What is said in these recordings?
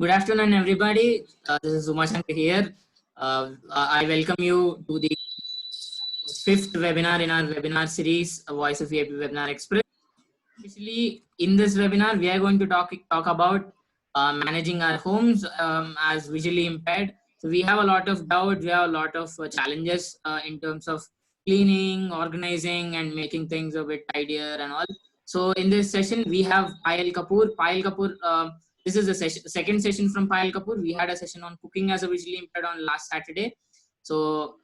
Good afternoon, everybody. This is Uma Shankar here. I welcome you to the fifth webinar in our webinar series, Voice of VIP Webinar Express. Especially in this webinar, we are going to talk about managing our homes as visually impaired. So we have a lot of doubt, we have a lot of challenges in terms of cleaning, organizing, and making things a bit tidier and all. So in this session, we have Payal Kapoor. Payal Kapoor, this is the second session from Payal Kapoor. We had a session on cooking as a visually impaired on last Saturday. So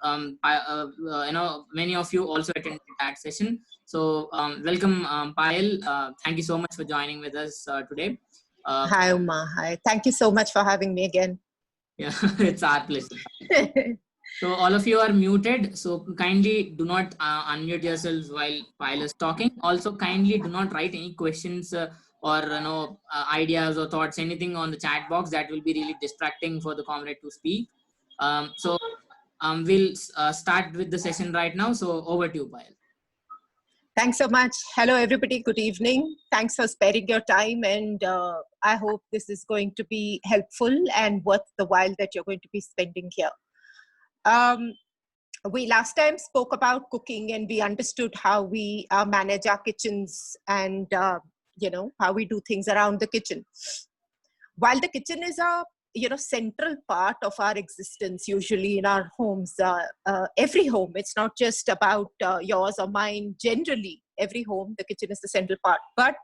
many of you also attended that session. So welcome, Payal. Thank you so much for joining with us today. Hi, Uma. Hi. Thank you so much for having me again. Yeah, it's our pleasure. So all of you are muted. So kindly do not unmute yourselves while Payal is talking. Also, kindly do not write any questions or ideas or thoughts, anything on the chat box. That will be really distracting for the comrade to speak. We'll start with the session right now. So over to you, Payal. Thanks so much. Hello, everybody. Good evening. Thanks for sparing your time. And I hope this is going to be helpful and worth the while that you're going to be spending here. We last time spoke about cooking and we understood how we manage our kitchens and, how we do things around the kitchen. While the kitchen is a central part of our existence, usually in our homes, every home, it's not just about yours or mine. Generally, every home, the kitchen is the central part. But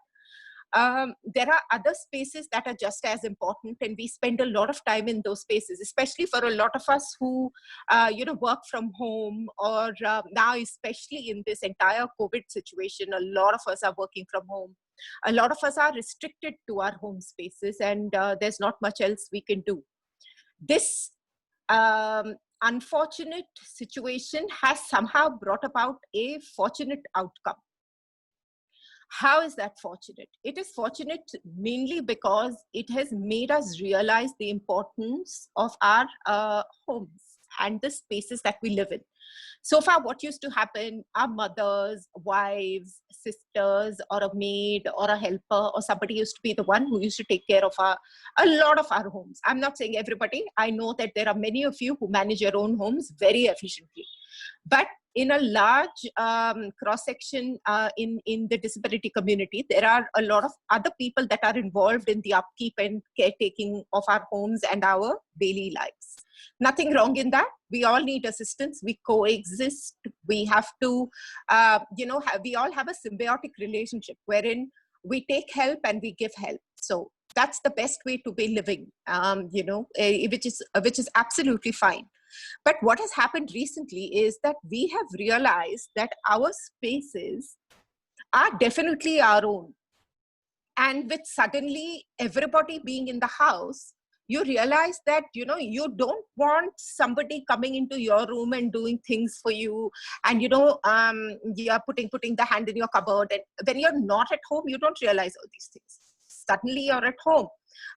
there are other spaces that are just as important, and we spend a lot of time in those spaces, especially for a lot of us who, work from home, or now, especially in this entire COVID situation, a lot of us are working from home. A lot of us are restricted to our home spaces, and there's not much else we can do. This unfortunate situation has somehow brought about a fortunate outcome. How is that fortunate? It is fortunate mainly because it has made us realize the importance of our homes and the spaces that we live in. So far, what used to happen, our mothers, wives, sisters, or a maid, or a helper, or somebody used to be the one who used to take care of a lot of our homes. I'm not saying everybody. I know that there are many of you who manage your own homes very efficiently. But in a large cross-section in the disability community, there are a lot of other people that are involved in the upkeep and caretaking of our homes and our daily lives. Nothing wrong in that. We all need assistance. We coexist. We have to, we all have a symbiotic relationship wherein we take help and we give help. So that's the best way to be living, which is absolutely fine. But what has happened recently is that we have realized that our spaces are definitely our own. And with suddenly everybody being in the house, you realize that, you don't want somebody coming into your room and doing things for you. And, you're putting the hand in your cupboard. And when you're not at home, you don't realize all these things. Suddenly you're at home.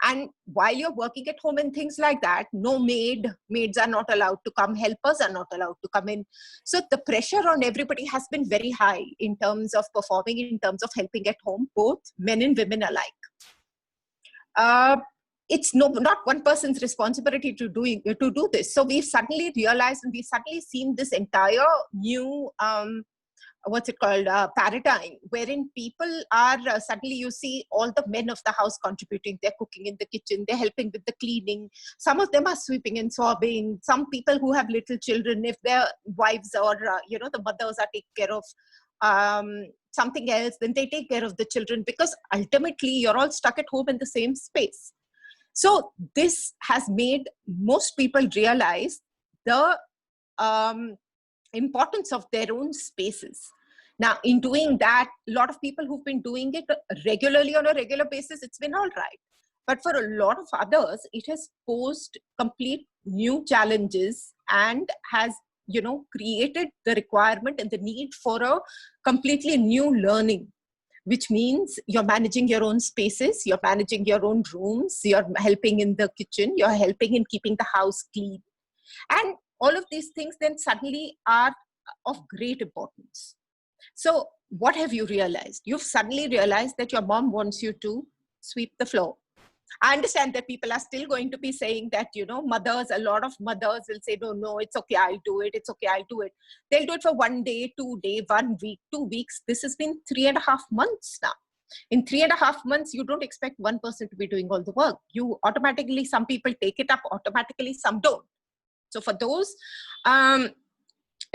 And while you're working at home and things like that, no maids are not allowed to come, helpers are not allowed to come in. So the pressure on everybody has been very high in terms of performing, in terms of helping at home, both men and women alike. It's not one person's responsibility to do this. So we've suddenly realized, and we've suddenly seen this entire new paradigm, wherein people are suddenly, you see all the men of the house contributing. They're cooking in the kitchen, they're helping with the cleaning. Some of them are sweeping and swabbing. Some people who have little children, if their wives or the mothers are taking care of something else, then they take care of the children, because ultimately you're all stuck at home in the same space. So this has made most people realize the importance of their own spaces. Now, in doing that, a lot of people who've been doing it regularly on a regular basis, it's been all right. But for a lot of others, it has posed complete new challenges and has, created the requirement and the need for a completely new learning, which means you're managing your own spaces, you're managing your own rooms, you're helping in the kitchen, you're helping in keeping the house clean. And all of these things then suddenly are of great importance. So what have you realized? You've suddenly realized that your mom wants you to sweep the floor. I understand that people are still going to be saying that, you know, mothers, a lot of mothers will say, no, it's okay, I'll do it. It's okay, I'll do it. They'll do it for 1 day, 2 days, 1 week, 2 weeks. This has been 3.5 months now. In 3.5 months, you don't expect one person to be doing all the work. You automatically, some people take it up automatically, some don't. So for those,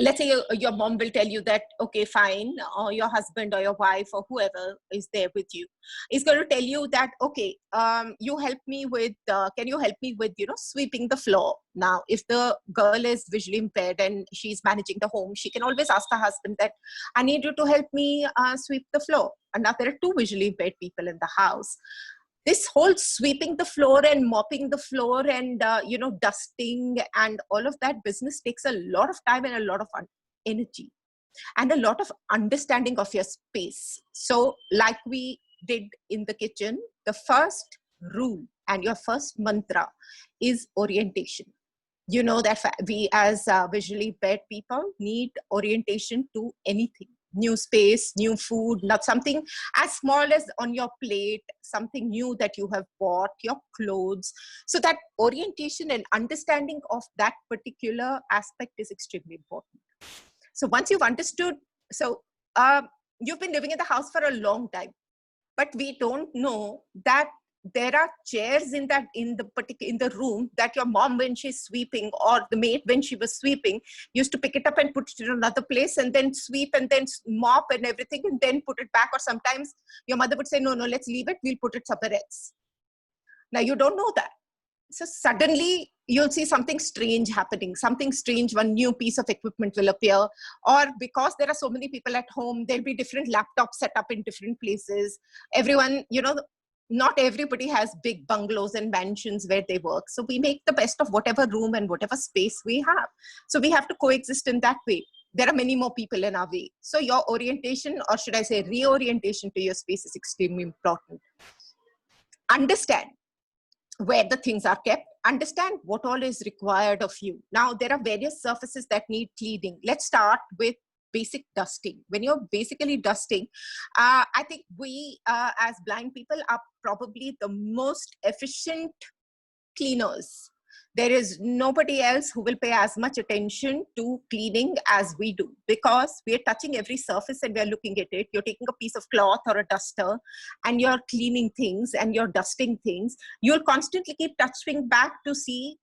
let's say your mom will tell you that, okay, fine, or your husband or your wife or whoever is there with you is going to tell you that, okay, you help me with, can you help me with, you know, sweeping the floor? Now, if the girl is visually impaired and she's managing the home, she can always ask her husband that, I need you to help me sweep the floor. And now there are 2 visually impaired people in the house. This whole sweeping the floor and mopping the floor and, you know, dusting and all of that business takes a lot of time and a lot of energy and a lot of understanding of your space. So like we did in the kitchen, the first rule and your first mantra is orientation. You know that we as visually impaired people need orientation to anything. New space, new food, not something as small as on your plate, something new that you have bought, your clothes. So that orientation and understanding of that particular aspect is extremely important. So once you've understood, so you've been living in the house for a long time, but we don't know that there are chairs in the room that your mom, when she's sweeping, or the maid when she was sweeping, used to pick it up and put it in another place and then sweep and then mop and everything and then put it back. Or sometimes your mother would say, no, let's leave it, we'll put it somewhere else. Now you don't know that. So suddenly you'll see something strange happening, something strange, one new piece of equipment will appear, or because there are so many people at home, there'll be different laptops set up in different places. Everyone, you know, not everybody has big bungalows and mansions where they work. So we make the best of whatever room and whatever space we have. So we have to coexist in that way. There are many more people in our way. So your orientation, or should I say reorientation to your space, is extremely important. Understand where the things are kept, understand what all is required of you. Now, there are various surfaces that need cleaning. Let's start with basic dusting. When you're basically dusting, I think we as blind people are probably the most efficient cleaners. There is nobody else who will pay as much attention to cleaning as we do, because we are touching every surface and we are looking at it. You're taking a piece of cloth or a duster and you're cleaning things and you're dusting things. You'll constantly keep touching back to see,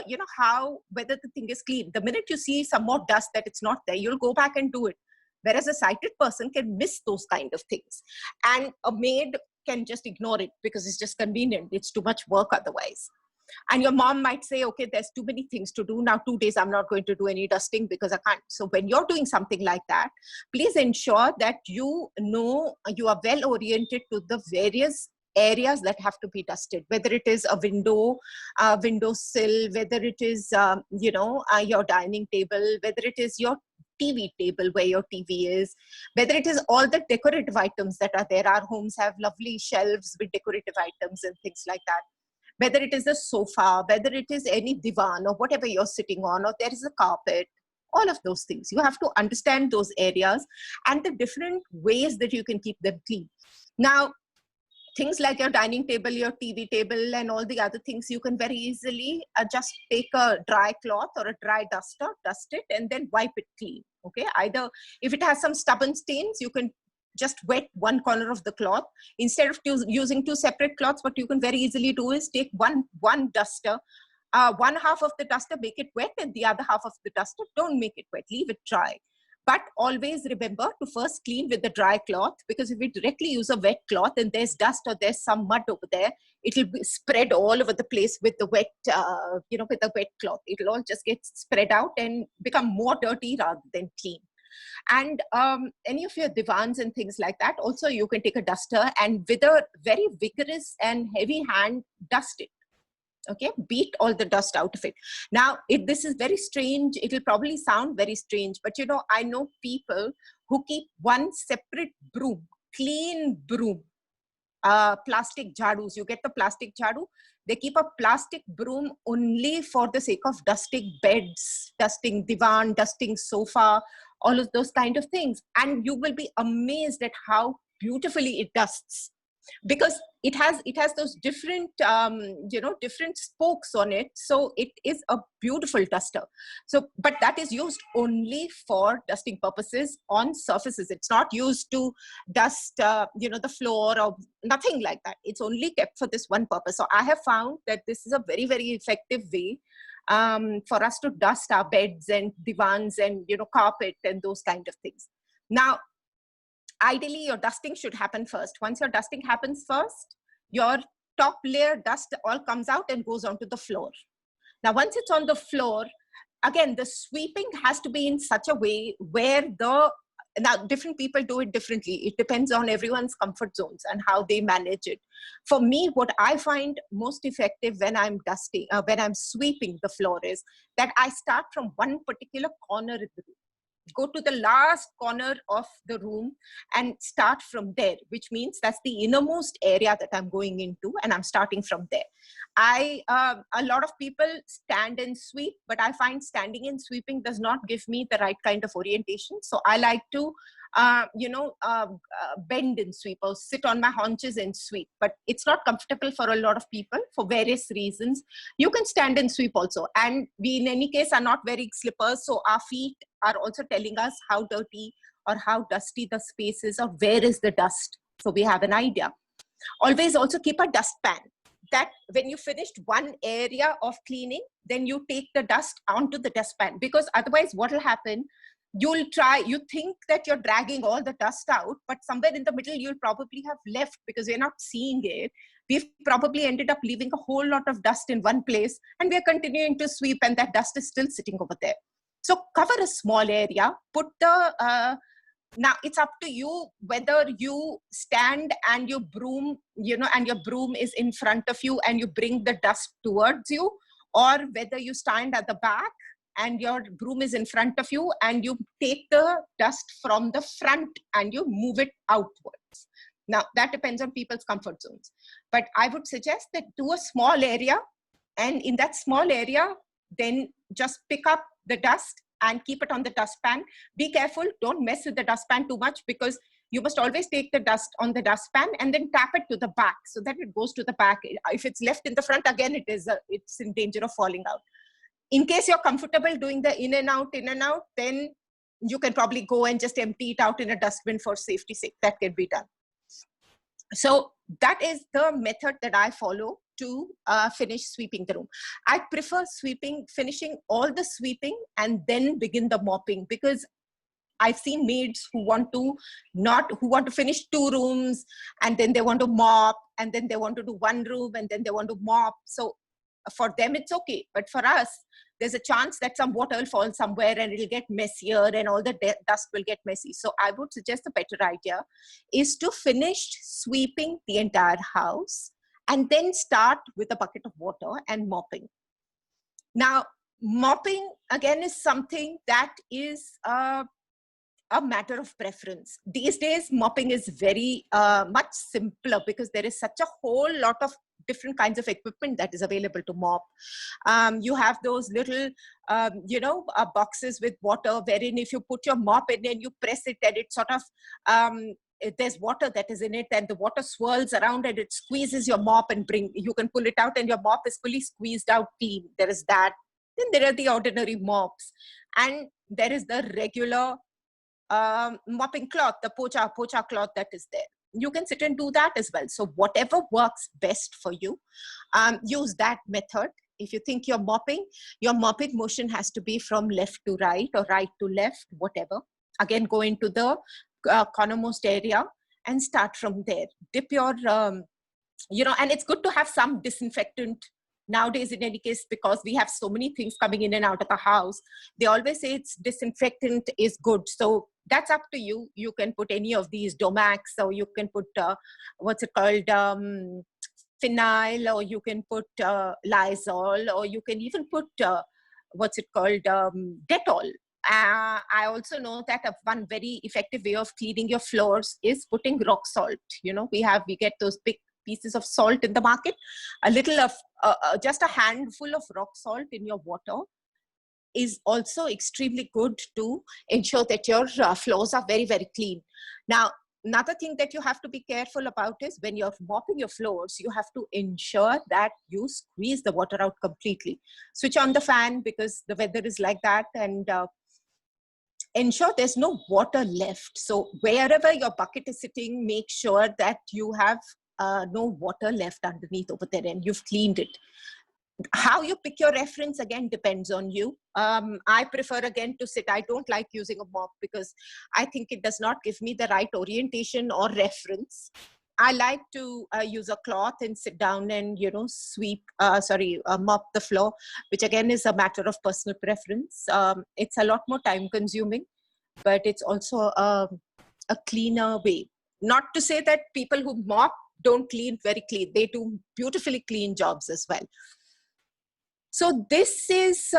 you know, whether the thing is clean. The minute you see some more dust that it's not there, you'll go back and do it. Whereas a sighted person can miss those kind of things. And a maid can just ignore it because it's just convenient. It's too much work otherwise. And your mom might say, okay, there's too many things to do. Now 2 days, I'm not going to do any dusting because I can't. So when you're doing something like that, please ensure that you know, you are well oriented to the various areas that have to be dusted, whether it is a window sill, whether it is, you know, your dining table, whether it is your TV table where your TV is, whether it is all the decorative items that are there. Our homes have lovely shelves with decorative items and things like that. Whether it is a sofa, whether it is any divan or whatever you're sitting on, or there is a carpet, all of those things. You have to understand those areas and the different ways that you can keep them clean. Now, things like your dining table, your TV table, and all the other things, you can very easily just take a dry cloth or a dry duster, dust it, and then wipe it clean. Okay, either if it has some stubborn stains, you can just wet one corner of the cloth. Instead of using 2 separate cloths, what you can very easily do is take one duster, one half of the duster, make it wet, and the other half of the duster, don't make it wet, leave it dry. But always remember to first clean with the dry cloth, because if we directly use a wet cloth and there's dust or there's some mud over there, it will be spread all over the place with the wet, you know, with the wet cloth. It will all just get spread out and become more dirty rather than clean. And any of your divans and things like that, also you can take a duster and with a very vigorous and heavy hand, dust it. Okay, beat all the dust out of it. Now, this is very strange. It will probably sound very strange, but you know, I know people who keep one separate broom, clean broom, plastic jadus. You get the plastic jadu. They keep a plastic broom only for the sake of dusting beds, dusting divan, dusting sofa, all of those kind of things. And you will be amazed at how beautifully it dusts. because it has those different different spokes on it, so it is a beautiful duster. So but that is used only for dusting purposes on surfaces. It's not used to dust the floor or nothing like that. It's only kept for this one purpose. So I have found that this is a very, very effective way for us to dust our beds and divans and carpet and those kind of things. Now ideally, your dusting should happen first. Once your dusting happens first, your top layer dust all comes out and goes onto the floor. Now, once it's on the floor, again, the sweeping has to be in such a way where now different people do it differently. It depends on everyone's comfort zones and how they manage it. For me, what I find most effective when I'm sweeping the floor is that I start from one particular corner in the room. Go to the last corner of the room and start from there, which means that's the innermost area that I'm going into, and I'm starting from there. A lot of people stand and sweep, but I find standing and sweeping does not give me the right kind of orientation. So I like to bend and sweep, or sit on my haunches and sweep, but it's not comfortable for a lot of people for various reasons. You can stand and sweep also, and we in any case are not wearing slippers, so our feet are also telling us how dirty or how dusty the space is, or where is the dust, so we have an idea. Always also keep a dustpan, that when you finished one area of cleaning, then you take the dust onto the dustpan, because otherwise what will happen, you think that you're dragging all the dust out, but somewhere in the middle you'll probably have left, because we're not seeing it. We've probably ended up leaving a whole lot of dust in one place, and we're continuing to sweep, and that dust is still sitting over there. So cover a small area, put the now it's up to you whether you stand and your broom, and your broom is in front of you and you bring the dust towards you, or whether you stand at the back and your broom is in front of you and you take the dust from the front and you move it outwards. Now that depends on people's comfort zones, but I would suggest that do a small area, and in that small area, then just pick up the dust and keep it on the dustpan. Be careful, don't mess with the dustpan too much, because you must always take the dust on the dustpan and then tap it to the back so that it goes to the back. If it's left in the front, again, it's in danger of falling out. In case you're comfortable doing the in and out, then you can probably go and just empty it out in a dustbin for safety's sake. That can be done. So that is the method that I follow to finish sweeping the room. I prefer finishing all the sweeping and then begin the mopping, because I've seen maids who want to finish 2 rooms, and then they want to mop, and then they want to do 1 room, and then they want to mop. So for them, it's okay. But for us, there's a chance that some water will fall somewhere and it'll get messier and all the dust will get messy. So I would suggest the better idea is to finish sweeping the entire house and then start with a bucket of water and mopping. Now, mopping again is something that is a matter of preference. These days, mopping is very much simpler, because there is such a whole lot of different kinds of equipment that is available to mop. You have those little, boxes with water, wherein if you put your mop in and you press it, and it sort of, there's water that is in it, and the water swirls around and it squeezes your mop and you can pull it out and your mop is fully squeezed out clean. There is that. Then there are the ordinary mops, and there is the regular mopping cloth, the pocha cloth that is there. You can sit and do that as well. So whatever works best for you, use that method. If you think your mopping motion has to be from left to right or right to left, whatever. Again, go into the cornermost area and start from there. Dip your, and it's good to have some disinfectant. Nowadays, in any case, because we have so many things coming in and out of the house, they always say it's disinfectant is good. So that's up to you. You can put any of these Domax, or you can put, phenyl, or you can put Lysol, or you can even put, Dettol. I also know that one very effective way of cleaning your floors is putting rock salt. We get those big pieces of salt in the market. A little of just a handful of rock salt in your water is also extremely good to ensure that your floors are very, very clean. Now another thing that you have to be careful about is when you're mopping your floors, you have to ensure that you squeeze the water out completely. Switch on the fan because the weather is like that, and ensure there's no water left. So wherever your bucket is sitting, make sure that you have no water left underneath over there and you've cleaned it. How you pick your reference again depends on you. I prefer again to sit. I don't like using a mop because I think it does not give me the right orientation or reference. I like to use a cloth and sit down and, you know, mop the floor, which again is a matter of personal preference. It's a lot more time consuming, but it's also a cleaner way. Not to say that people who mop don't clean very clean. They do beautifully clean jobs as well. So this is,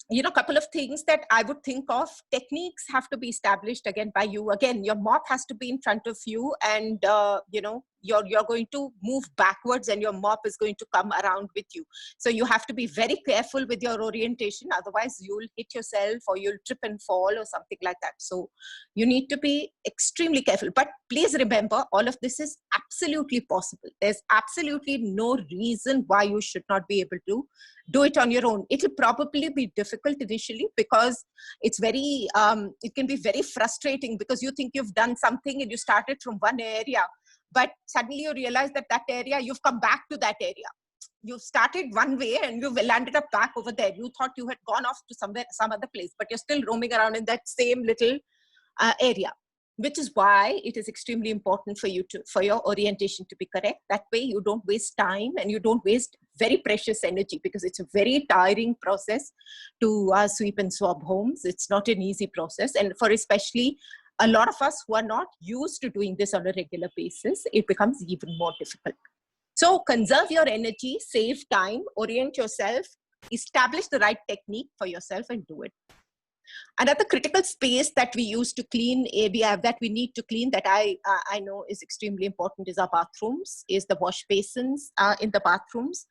you know, a couple of things that I would think of. Techniques have to be established again by you. Again, your mop has to be in front of you, and you know, you're going to move backwards and your mop is going to come around with you. So you have to be very careful with your orientation. Otherwise you'll hit yourself or you'll trip and fall or something like that. So you need to be extremely careful. But please remember, all of this is absolutely possible. There's absolutely no reason why you should not be able to do it on your own. It'll probably be difficult initially because it's very, it can be very frustrating because you think you've done something and you started from one area, but suddenly you realize that that area, you've come back to that area. You started one way and you've landed up back over there. You thought you had gone off to somewhere, some other place, but you're still roaming around in that same little area. Which is why it is extremely important for you for your orientation to be correct. That way you don't waste time and you don't waste very precious energy, because it's a very tiring process to sweep and swab homes. It's not an easy process. And for especially a lot of us who are not used to doing this on a regular basis, it becomes even more difficult. So conserve your energy, save time, orient yourself, establish the right technique for yourself and do it. Another critical space that we use to clean, that we need to clean, that I know is extremely important, is our bathrooms, is the wash basins in the bathrooms.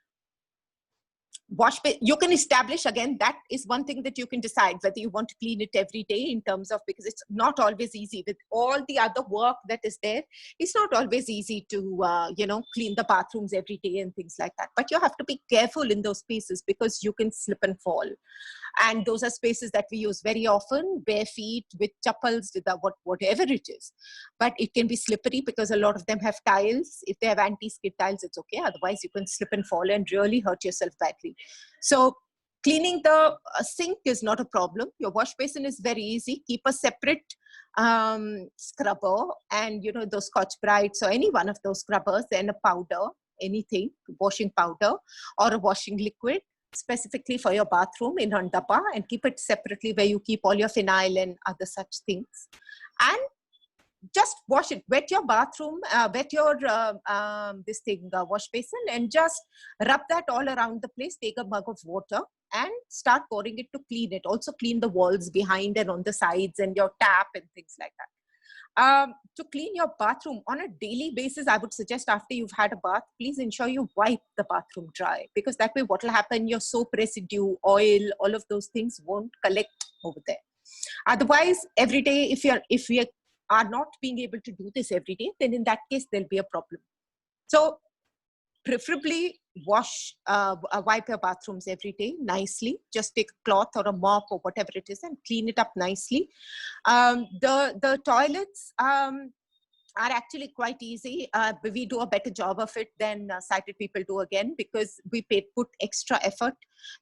You can establish, again, that is one thing that you can decide whether you want to clean it every day, in terms of, because it's not always easy with all the other work that is there. It's not always easy to you know, clean the bathrooms every day and things like that. But you have to be careful in those spaces because you can slip and fall. And those are spaces that we use very often, bare feet, with chappals, with whatever it is. But it can be slippery because a lot of them have tiles. If they have anti-skid tiles, it's okay. Otherwise, you can slip and fall and really hurt yourself badly. So cleaning the sink is not a problem. Your wash basin is very easy. Keep a separate scrubber, and, you know, those Scotch-Brites or any one of those scrubbers, and a powder, anything, washing powder or a washing liquid, specifically for your bathroom in a dabba, and keep it separately where you keep all your phenyl and other such things. And just wash it, wet your bathroom, wet your wash basin, and just rub that all around the place. Take a mug of water and start pouring it to clean it. Also clean the walls behind and on the sides and your tap and things like that. To clean your bathroom on a daily basis, I would suggest after you've had a bath, please ensure you wipe the bathroom dry, because that way what will happen, your soap residue, oil, all of those things won't collect over there. Otherwise, every day, if we are not being able to do this every day, then in that case, there'll be a problem. So preferably wipe your bathrooms every day nicely. Just take a cloth or a mop or whatever it is and clean it up nicely. The toilets are actually quite easy. We do a better job of it than sighted people do, again, because we put extra effort.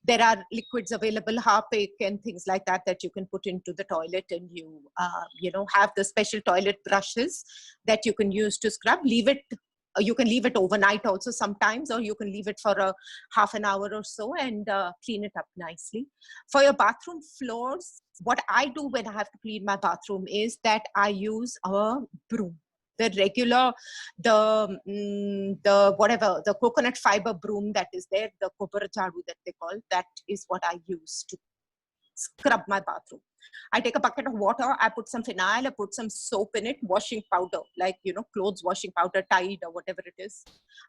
There are liquids available, Harpic and things like that, that you can put into the toilet, and you know, have the special toilet brushes that you can use to scrub. You can leave it overnight also sometimes, or you can leave it for a half an hour or so and clean it up nicely. For your bathroom floors, what I do when I have to clean my bathroom is that I use a broom. The regular, the coconut fiber broom that is there, the Kobra Jadu that they call, that is what I use to scrub my bathroom. I take a bucket of water, I put some phenyl, I put some soap in it, washing powder, like, you know, clothes washing powder, Tide or whatever it is.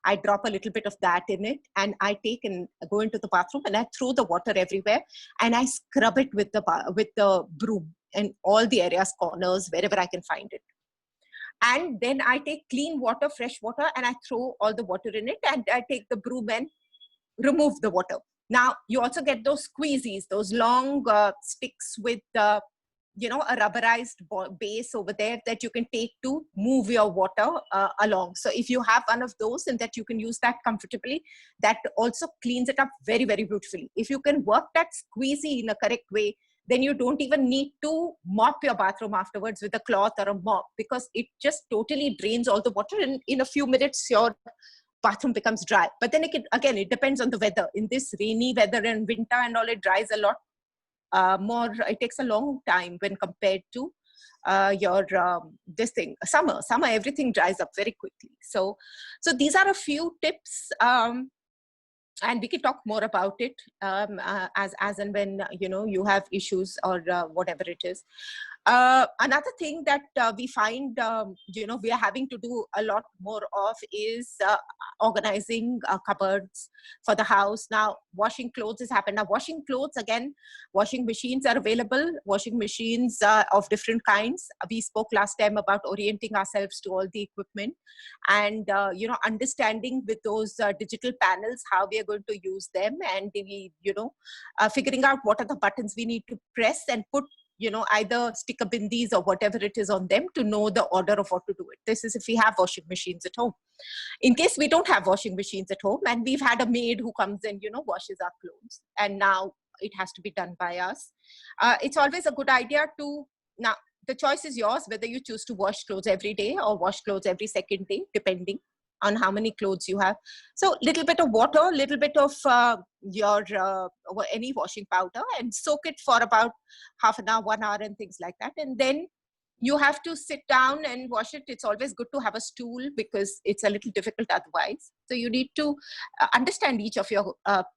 I drop a little bit of that in it, and I take and go into the bathroom and I throw the water everywhere, and I scrub it with the broom in all the areas, corners, wherever I can find it. And then I take clean water, fresh water, and I throw all the water in it, and I take the broom and remove the water. Now, you also get those squeezies, those long sticks with a rubberized base over there that you can take to move your water along. So if you have one of those and that you can use that comfortably, that also cleans it up very, very beautifully. If you can work that squeezy in a correct way, then you don't even need to mop your bathroom afterwards with a cloth or a mop, because it just totally drains all the water, and in a few minutes your bathroom becomes dry. But then again, it depends on the weather. In this rainy weather and winter and all, it dries a lot more. It takes a long time when compared to this thing. Summer, everything dries up very quickly. So these are a few tips, and we can talk more about it as and when you have issues or whatever it is. Another thing that we find we are having to do a lot more of is organizing cupboards for the house. Now, washing clothes has happened. Now, washing clothes, again, washing machines are available, washing machines of different kinds. We spoke last time about orienting ourselves to all the equipment, and understanding with those digital panels how we are going to use them, and we figuring out what are the buttons we need to press and put either sticker bindis or whatever it is on them to know the order of what to do it. This is if we have washing machines at home. In case we don't have washing machines at home and we've had a maid who comes and washes our clothes, and now it has to be done by us, it's always a good idea to, now the choice is yours whether you choose to wash clothes every day or wash clothes every second day, depending on how many clothes you have. So little bit of water, little bit of any washing powder, and soak it for about half an hour, 1 hour, and things like that. And then you have to sit down and wash it. It's always good to have a stool because it's a little difficult otherwise. So you need to understand each of your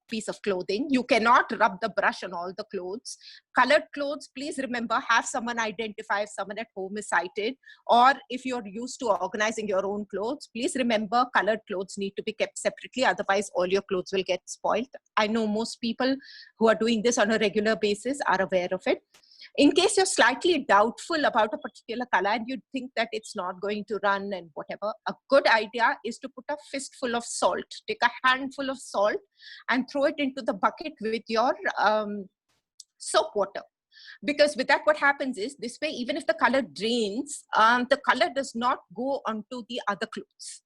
piece of clothing. You cannot rub the brush on all the clothes. Colored clothes, please remember, have someone identify if someone at home is sighted, or if you're used to organizing your own clothes, please remember colored clothes need to be kept separately. Otherwise, all your clothes will get spoiled. I know most people who are doing this on a regular basis are aware of it. In case you're slightly doubtful about a particular color and you think that it's not going to run and whatever, a good idea is to put a fistful of salt. Take a handful of salt and throw it into the bucket with your soap water. Because with that, what happens is, this way, even if the color drains, the color does not go onto the other clothes.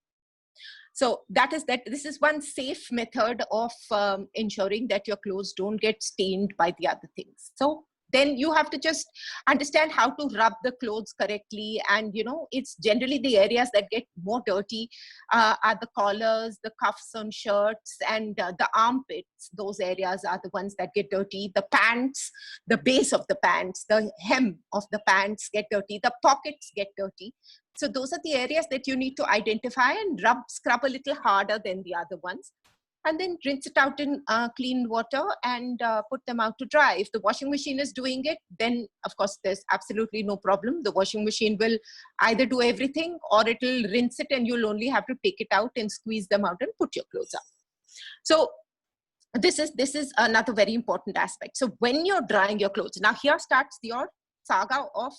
So this is one safe method of ensuring that your clothes don't get stained by the other things. So then you have to just understand how to rub the clothes correctly. And, it's generally the areas that get more dirty are the collars, the cuffs on shirts, and the armpits. Those areas are the ones that get dirty. The pants, the base of the pants, the hem of the pants get dirty. The pockets get dirty. So those are the areas that you need to identify and scrub a little harder than the other ones. And then rinse it out in clean water and put them out to dry. If the washing machine is doing it, then of course there's absolutely no problem. The washing machine will either do everything, or it will rinse it and you'll only have to take it out and squeeze them out and put your clothes up. So this is another very important aspect. So when you're drying your clothes, now here starts your saga of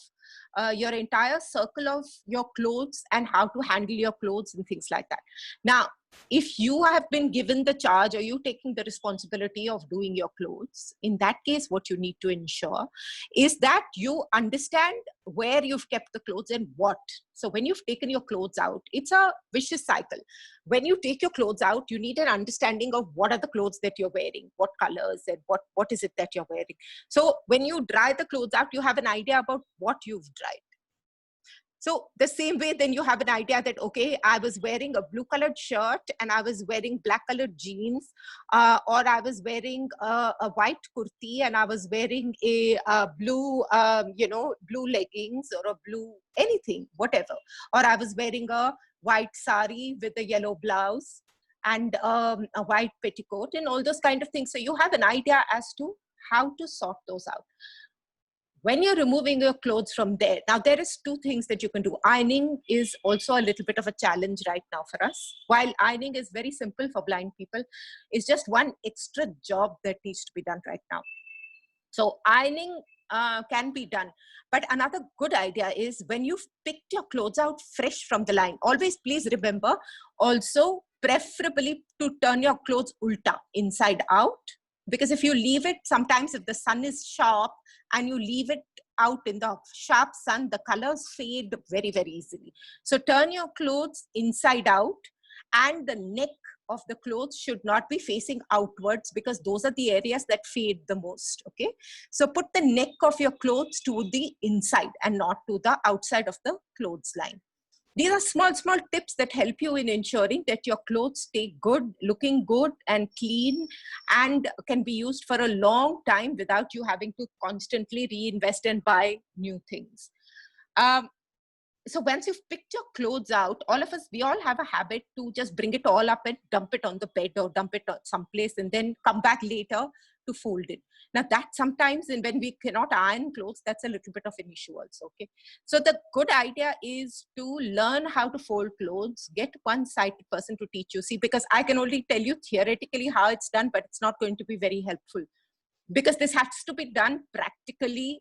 your entire circle of your clothes and how to handle your clothes and things like that. Now, if you have been given the charge, or you taking the responsibility of doing your clothes, in that case, what you need to ensure is that you understand where you've kept the clothes and what. So when you've taken your clothes out, it's a vicious cycle. When you take your clothes out, you need an understanding of what are the clothes that you're wearing, what colors, and what is it that you're wearing. So when you dry the clothes out, you have an idea about what you've dried. So the same way, then you have an idea that, okay, I was wearing a blue colored shirt and I was wearing black colored jeans, or I was wearing a white kurti and I was wearing a blue, blue leggings or a blue anything, whatever. Or I was wearing a white sari with a yellow blouse and a white petticoat and all those kind of things. So you have an idea as to how to sort those out. When you're removing your clothes from there, now there is two things that you can do. Ironing is also a little bit of a challenge right now for us. While ironing is very simple for blind people, it's just one extra job that needs to be done right now. So ironing can be done. But another good idea is when you've picked your clothes out fresh from the line, always please remember also preferably to turn your clothes ulta, inside out. Because if you leave it, sometimes if the sun is sharp and you leave it out in the sharp sun, the colors fade very, very easily. So turn your clothes inside out, and the neck of the clothes should not be facing outwards, because those are the areas that fade the most. Okay, so put the neck of your clothes to the inside and not to the outside of the clothes line. These are small tips that help you in ensuring that your clothes stay good, looking good and clean, and can be used for a long time without you having to constantly reinvest and buy new things. So once you've picked your clothes out, all of us, we all have a habit to just bring it all up and dump it on the bed or dump it someplace and then come back later to fold it. Now that sometimes, and when we cannot iron clothes, that's a little bit of an issue also. Okay, so the good idea is to learn how to fold clothes. Get one-sighted person to teach you. See, because I can only tell you theoretically how it's done, but it's not going to be very helpful, because this has to be done practically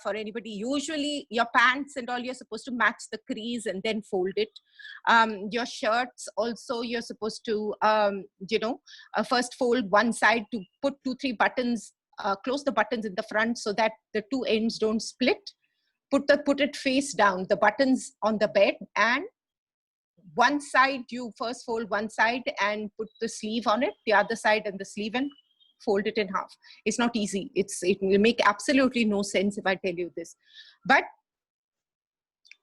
for anybody. Usually your pants and all, you're supposed to match the crease and then fold it. Your shirts also, you're supposed to, first fold one side to put 2-3 buttons, close the buttons in the front so that the two ends don't split. Put it face down, the buttons on the bed, and one side, you first fold one side and put the sleeve on it, the other side and the sleeve, and fold it in half. It's not easy. It will make absolutely no sense if I tell you this. But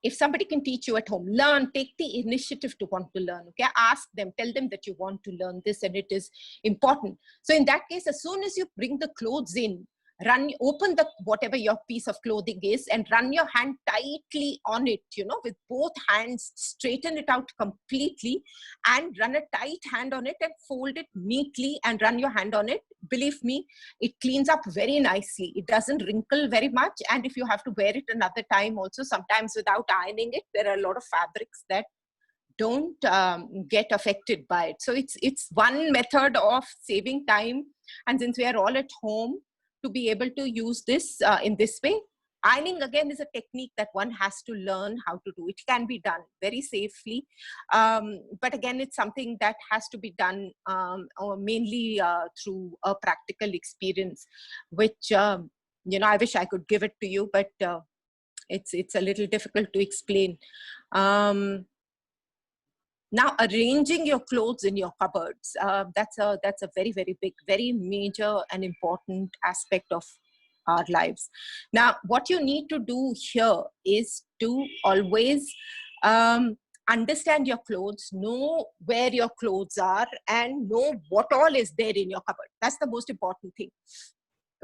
if somebody can teach you at home, learn, take the initiative to want to learn. Okay, ask them, tell them that you want to learn this and it is important. So in that case, as soon as you bring the clothes in, open the whatever your piece of clothing is and run your hand tightly on it, with both hands, straighten it out completely and run a tight hand on it and fold it neatly and run your hand on it. Believe me, it cleans up very nicely. It doesn't wrinkle very much. And if you have to wear it another time also, sometimes without ironing it, there are a lot of fabrics that don't get affected by it. So it's one method of saving time. And since we are all at home, to be able to use this in this way. Ironing again is a technique that one has to learn how to do. It can be done very safely, but again, it's something that has to be done mainly through a practical experience, which I wish I could give it to you, but it's a little difficult to explain. Now, arranging your clothes in your cupboards, that's a very, very big, very major and important aspect of our lives. Now, what you need to do here is to always understand your clothes, know where your clothes are, and know what all is there in your cupboard. That's the most important thing.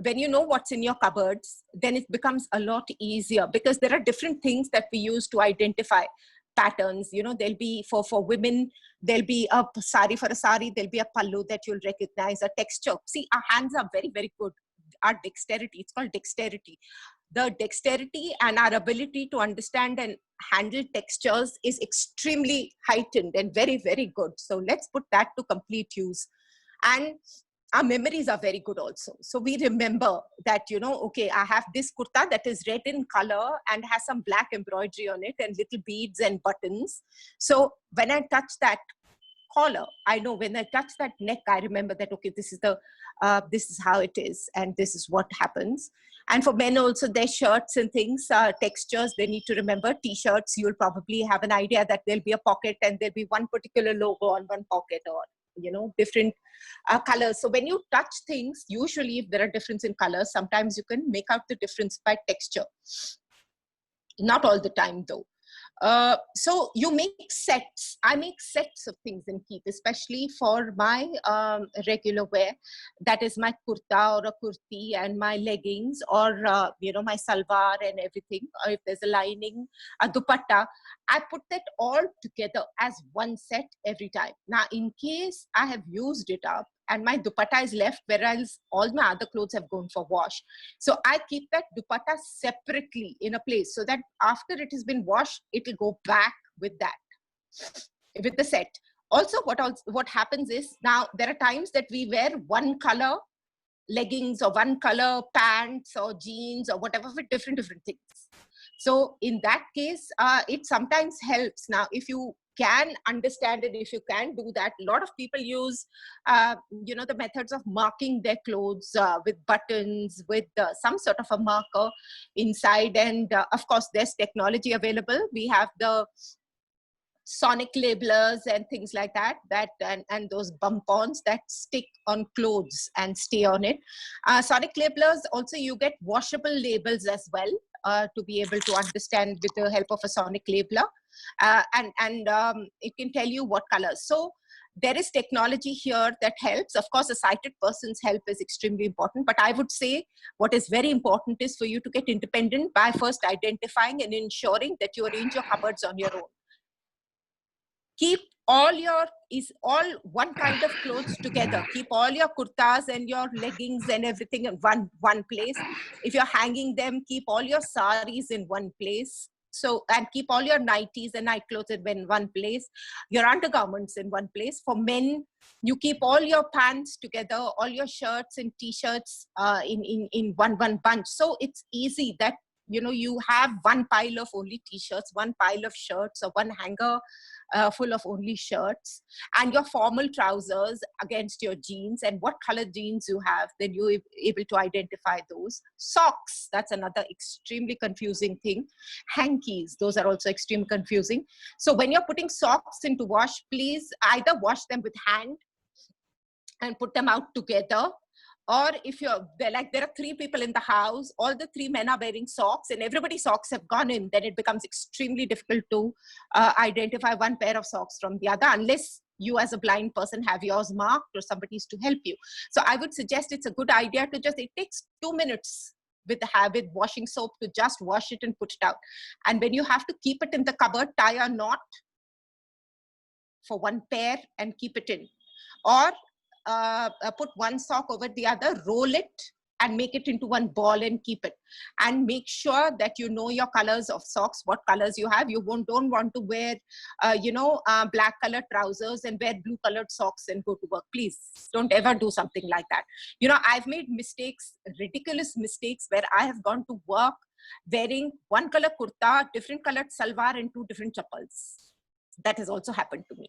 When you know what's in your cupboards, then it becomes a lot easier, because there are different things that we use to identify patterns. There'll be for women, there'll be a sari. For a sari, there'll be a pallu that you'll recognize, a texture. See, our hands are very, very good. Our dexterity, it's called dexterity. The dexterity and our ability to understand and handle textures is extremely heightened and very, very good. So let's put that to complete use. And our memories are very good also. So we remember that, okay, I have this kurta that is red in color and has some black embroidery on it and little beads and buttons. So when I touch that collar, I know. When I touch that neck, I remember that, okay, this is how it is and this is what happens. And for men also, their shirts and things, textures, they need to remember. T-shirts, you'll probably have an idea that there'll be a pocket and there'll be one particular logo on one pocket, or different colors. So when you touch things, usually if there are difference in colors, sometimes you can make out the difference by texture. Not all the time though. So you make sets. I make sets of things in Keep, especially for my regular wear. That is my kurta or a kurti and my leggings, or my salwar and everything. Or if there's a lining, a dupatta, I put that all together as one set every time. Now, in case I have used it up and my dupatta is left, whereas all my other clothes have gone for wash, so I keep that dupatta separately in a place so that after it has been washed, it will go back with the set. Also, what happens is, now there are times that we wear one color leggings or one color pants or jeans or whatever with different things. So in that case, it sometimes helps. Now, if you can understand it, if you can do that, a lot of people use, the methods of marking their clothes with buttons, with some sort of a marker inside. And of course, there's technology available. We have the sonic labelers and things like that, and those bump-ons that stick on clothes and stay on it. Sonic labelers, also you get washable labels as well, to be able to understand with the help of a sonic labeler, and it can tell you what colors. So there is technology here that helps. Of course, a sighted person's help is extremely important, but I would say what is very important is for you to get independent by first identifying and ensuring that you arrange your cupboards on your own. Keep all one kind of clothes together. Keep all your kurtas and your leggings and everything in one place. If you're hanging them, keep all your saris in one place. So, and keep all your nighties and night clothes in one place, your undergarments in one place. For men, you keep all your pants together, all your shirts and t-shirts in one bunch. So it's easy that, you have one pile of only t-shirts, one pile of shirts, or one hanger full of only shirts, and your formal trousers against your jeans, and what color jeans you have, then you're able to identify those. Socks, that's another extremely confusing thing. Hankies, those are also extremely confusing. So when you're putting socks into wash, please either wash them with hand and put them out together. Or if there are 3 people in the house, all the 3 men are wearing socks and everybody's socks have gone in, then it becomes extremely difficult to identify one pair of socks from the other, unless you as a blind person have yours marked or somebody's to help you. So I would suggest it's a good idea to it takes 2 minutes with washing soap to just wash it and put it out. And when you have to keep it in the cupboard, tie a knot for one pair and keep it in. Or put one sock over the other, roll it and make it into one ball and keep it. And make sure that you know your colors of socks, what colors you have. You don't want to wear, black colored trousers and wear blue colored socks and go to work. Please don't ever do something like that. I've made mistakes, ridiculous mistakes, where I have gone to work wearing one color kurta, different colored salwar, and 2 different chappals. That has also happened to me.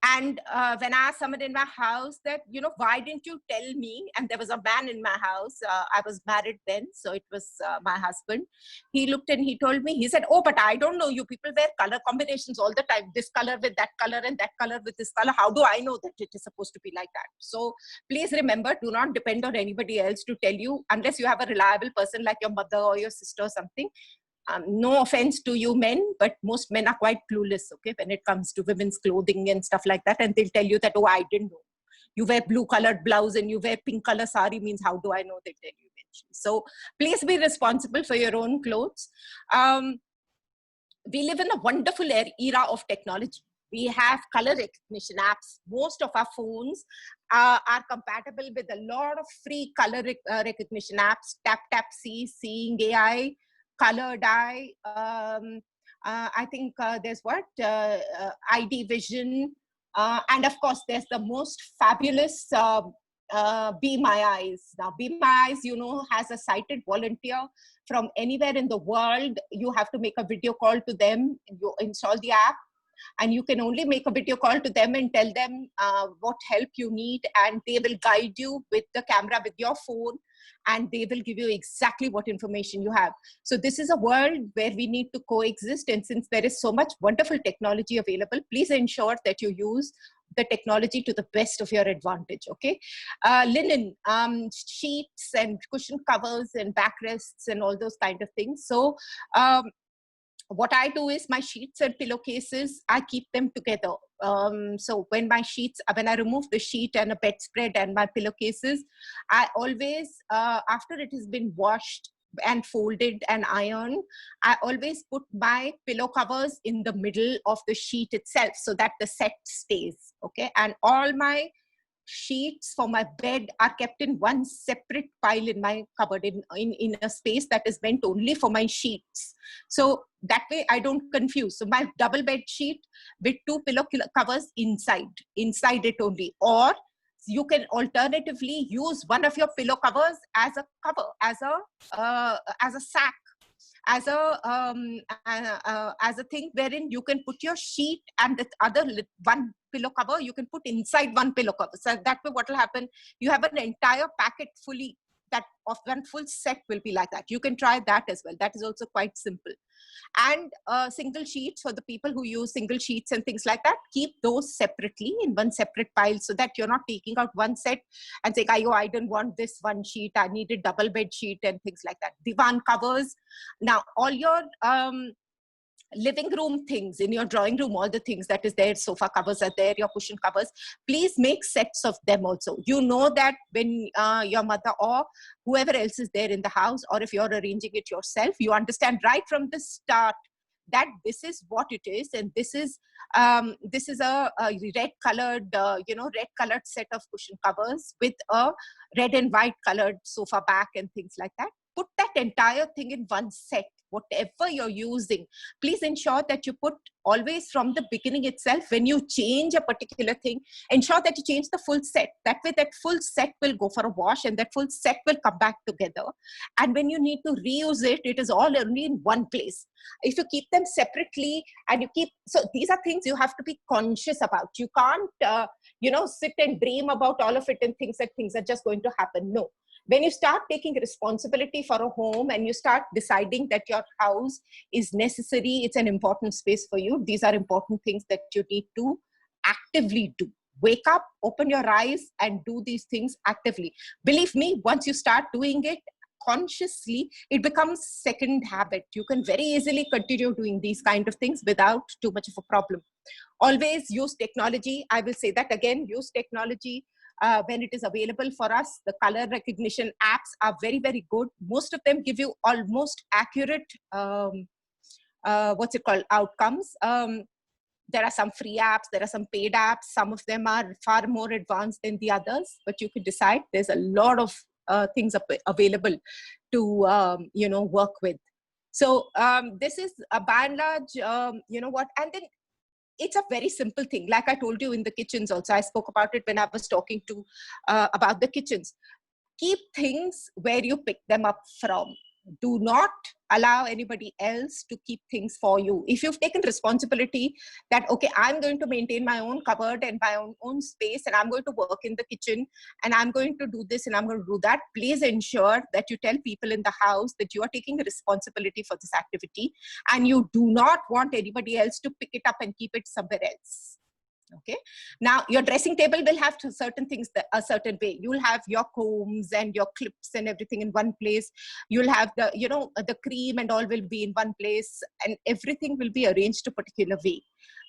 And when I asked someone in my house that, why didn't you tell me? And there was a man in my house. I was married then, so it was my husband. He looked and he told me, he said, oh, but I don't know. You people wear color combinations all the time. This color with that color and that color with this color. How do I know that it is supposed to be like that? So please remember, do not depend on anybody else to tell you, unless you have a reliable person like your mother or your sister or something. No offense to you men, but most men are quite clueless, okay, when it comes to women's clothing and stuff like that. And they'll tell you that, oh, I didn't know. You wear blue colored blouse and you wear pink color sari, means how do I know? They tell you eventually. So please be responsible for your own clothes. We live in a wonderful era of technology. We have color recognition apps. Most of our phones are compatible with a lot of free color recognition apps. TapTapSee, Seeing AI, Colored Eye. I think there's ID Vision. And of course, there's the most fabulous Be My Eyes. Now, Be My Eyes, has a sighted volunteer from anywhere in the world. You have to make a video call to them. You install the app, and you can only make a video call to them and tell them what help you need, and they will guide you with the camera with your phone, and they will give you exactly what information you have. So this is a world where we need to coexist, and since there is so much wonderful technology available, please ensure that you use the technology to the best of your advantage, okay? Linen, sheets and cushion covers and backrests and all those kind of things. So what I do is my sheets and pillowcases, I keep them together. So when I remove the sheet and a bedspread and my pillowcases, I always, after it has been washed and folded and ironed, I always put my pillow covers in the middle of the sheet itself so that the set stays, okay? And all my sheets for my bed are kept in one separate pile in my cupboard, in a space that is meant only for my sheets. So that way I don't confuse. So my double bed sheet with 2 pillow covers inside it only. Or You can alternatively use one of your pillow covers as a cover, as a sack, as a thing wherein you can put your sheet, and the other one pillow cover you can put inside one pillow cover. So that way what will happen, you have an entire packet fully, that of one full set will be like that. You can try that as well. That is also quite simple. And single sheets, for the people who use single sheets and things like that, keep those separately in one separate pile, so that you're not taking out one set and saying, oh, I didn't want this one sheet, I needed double bed sheet and things like that. Divan covers. Now all your living room things, in your drawing room, all the things that is there, sofa covers are there, your cushion covers, please make sets of them also. You know that when your mother or whoever else is there in the house, or if you're arranging it yourself, you understand right from the start that this is what it is, and this is a red colored red colored set of cushion covers with a red and white colored sofa back and things like that. Put that entire thing in one set. Whatever you're using, please ensure that you put always from the beginning itself. When you change a particular thing, ensure that you change the full set. That way that full set will go for a wash, and that full set will come back together. And when you need to reuse it, it is all only in one place. If you keep them separately and you keep, so these are things you have to be conscious about. You can't sit and dream about all of it and think that things are just going to happen. No. When you start taking responsibility for a home and you start deciding that your house is necessary, it's an important space for you, these are important things that you need to actively do. Wake up, open your eyes, and do these things actively. Believe me, once you start doing it consciously, it becomes second habit. You can very easily continue doing these kind of things without too much of a problem. Always use technology. I will say that again, use technology. When it is available for us. The color recognition apps are very, very good. Most of them give you almost accurate, outcomes. There are some free apps, there are some paid apps. Some of them are far more advanced than the others, but you could decide. There's a lot of things available to, work with. So this is by and large, and then it's a very simple thing. Like I told you in the kitchens also, I spoke about it when I was talking to about the kitchens. Keep things where you pick them up from. Do not allow anybody else to keep things for you. If you've taken responsibility that, okay, I'm going to maintain my own cupboard and my own space, and I'm going to work in the kitchen, and I'm going to do this and I'm going to do that, please ensure that you tell people in the house that you are taking responsibility for this activity, and you do not want anybody else to pick it up and keep it somewhere else. Okay. Now your dressing table will have certain things a certain way. You'll have your combs and your clips and everything in one place. You'll have the cream and all will be in one place, and everything will be arranged a particular way.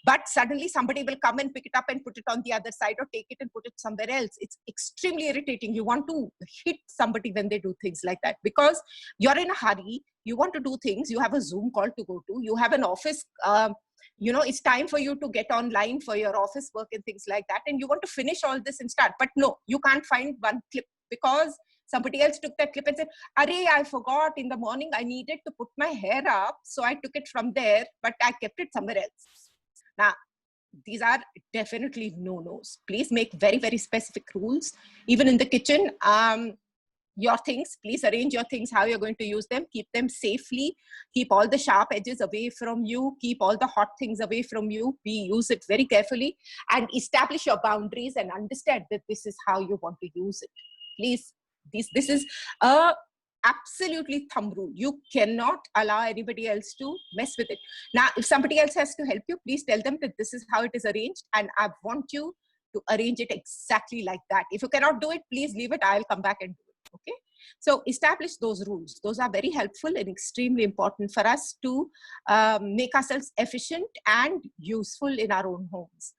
But suddenly somebody will come and pick it up and put it on the other side, or take it and put it somewhere else. It's extremely irritating. You want to hit somebody when they do things like that, because you're in a hurry. You want to do things. You have a Zoom call to go to. You have an office, it's time for you to get online for your office work and things like that. And you want to finish all this and start. But no, you can't find one clip because somebody else took that clip and said, "Arey, I forgot in the morning I needed to put my hair up. So I took it from there, but I kept it somewhere else." Now, these are definitely no-nos. Please make very, very specific rules. Even in the kitchen, your things, please arrange your things, how you're going to use them. Keep them safely. Keep all the sharp edges away from you. Keep all the hot things away from you. Use it very carefully, and establish your boundaries and understand that this is how you want to use it. Please, this is a absolutely thumb rule. You cannot allow anybody else to mess with it. Now, if somebody else has to help you, please tell them that this is how it is arranged, and I want you to arrange it exactly like that. If you cannot do it, please leave it. I'll come back and do it. Okay. So establish those rules. Those are very helpful and extremely important for us to make ourselves efficient and useful in our own homes.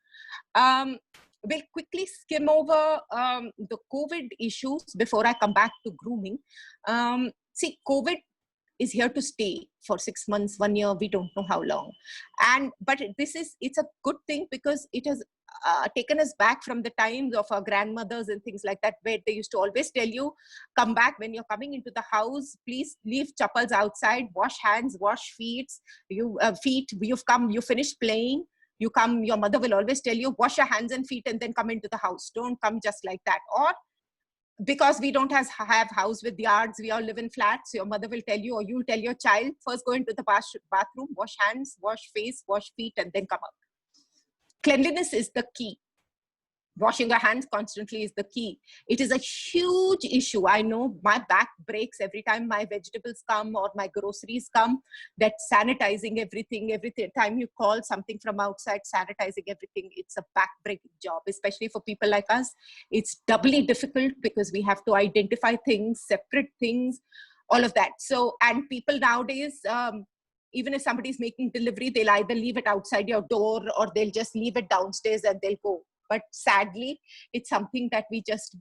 We'll quickly skim over the COVID issues before I come back to grooming. See, COVID is here to stay for 6 months, 1 year, we don't know how long. But it's a good thing, because it has taken us back from the times of our grandmothers and things like that, where they used to always tell you, come back when you're coming into the house, please leave chappals outside, wash hands, wash feet. You finished playing, You come, your mother will always tell you, wash your hands and feet and then come into the house. Don't come just like that. Or because we don't have house with yards, we all live in flats, your mother will tell you, or you'll tell your child, first go into the bathroom, wash hands, wash face, wash feet, and then come out. Cleanliness is the key. Washing your hands constantly is the key. It is a huge issue. I know my back breaks every time my vegetables come or my groceries come, that sanitizing everything, every time you call something from outside, sanitizing everything, it's a back-breaking job, especially for people like us. It's doubly difficult because we have to identify things, separate things, all of that. So, and people nowadays, even if somebody's making delivery, they'll either leave it outside your door or they'll just leave it downstairs and they'll go. But sadly, it's something that we just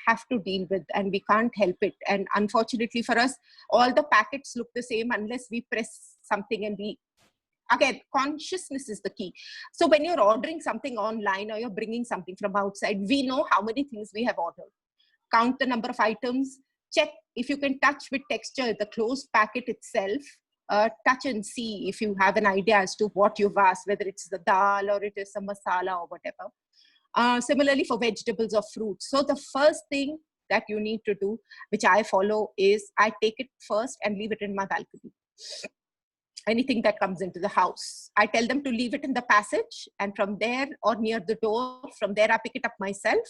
have to deal with, and we can't help it. And unfortunately for us, all the packets look the same unless we press something. And again, consciousness is the key. So when you're ordering something online or you're bringing something from outside, we know how many things we have ordered. Count the number of items. Check if you can touch with texture the closed packet itself. Touch and see if you have an idea as to what you've asked, whether it's the dal or it is some masala or whatever. Similarly for vegetables or fruits. So the first thing that you need to do, which I follow, is I take it first and leave it in my balcony. Anything that comes into the house, I tell them to leave it in the passage, and from there or near the door, from there I pick it up myself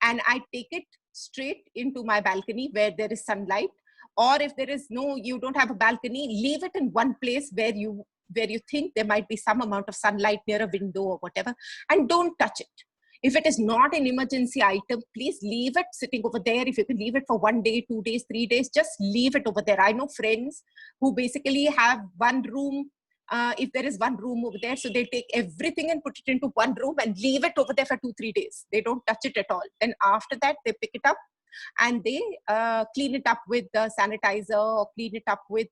and I take it straight into my balcony where there is sunlight. Or if there is you don't have a balcony, leave it in one place where you think there might be some amount of sunlight near a window or whatever, and don't touch it. If it is not an emergency item, please leave it sitting over there. If you can leave it for 1 day, 2 days, 3 days, just leave it over there. I know friends who basically have one room. If there is one room over there, so they take everything and put it into one room and leave it over there for 2-3 days. They don't touch it at all. And after that, they pick it up and they clean it up with the sanitizer or clean it up with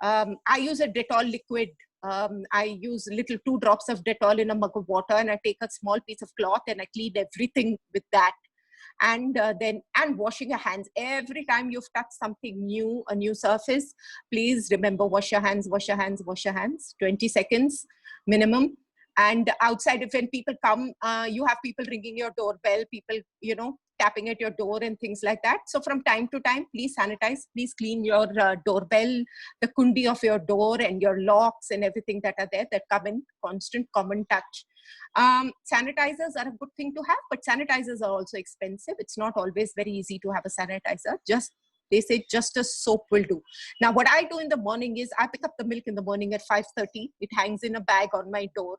I use a Dettol liquid. I use 2 drops of Dettol in a mug of water, and I take a small piece of cloth and I clean everything with that. And washing your hands. Every time you've touched something new, a new surface, please remember, wash your hands, wash your hands, wash your hands, 20 seconds minimum. And outside, when people come, you have people ringing your doorbell, people, tapping at your door and things like that. So from time to time, please sanitize, please clean your doorbell, the kundi of your door and your locks and everything that are there that come in constant common touch. Sanitizers are a good thing to have, but sanitizers are also expensive. It's not always very easy to have a sanitizer. They say just a soap will do. Now, what I do in the morning is I pick up the milk in the morning at 5:30. It hangs in a bag on my door.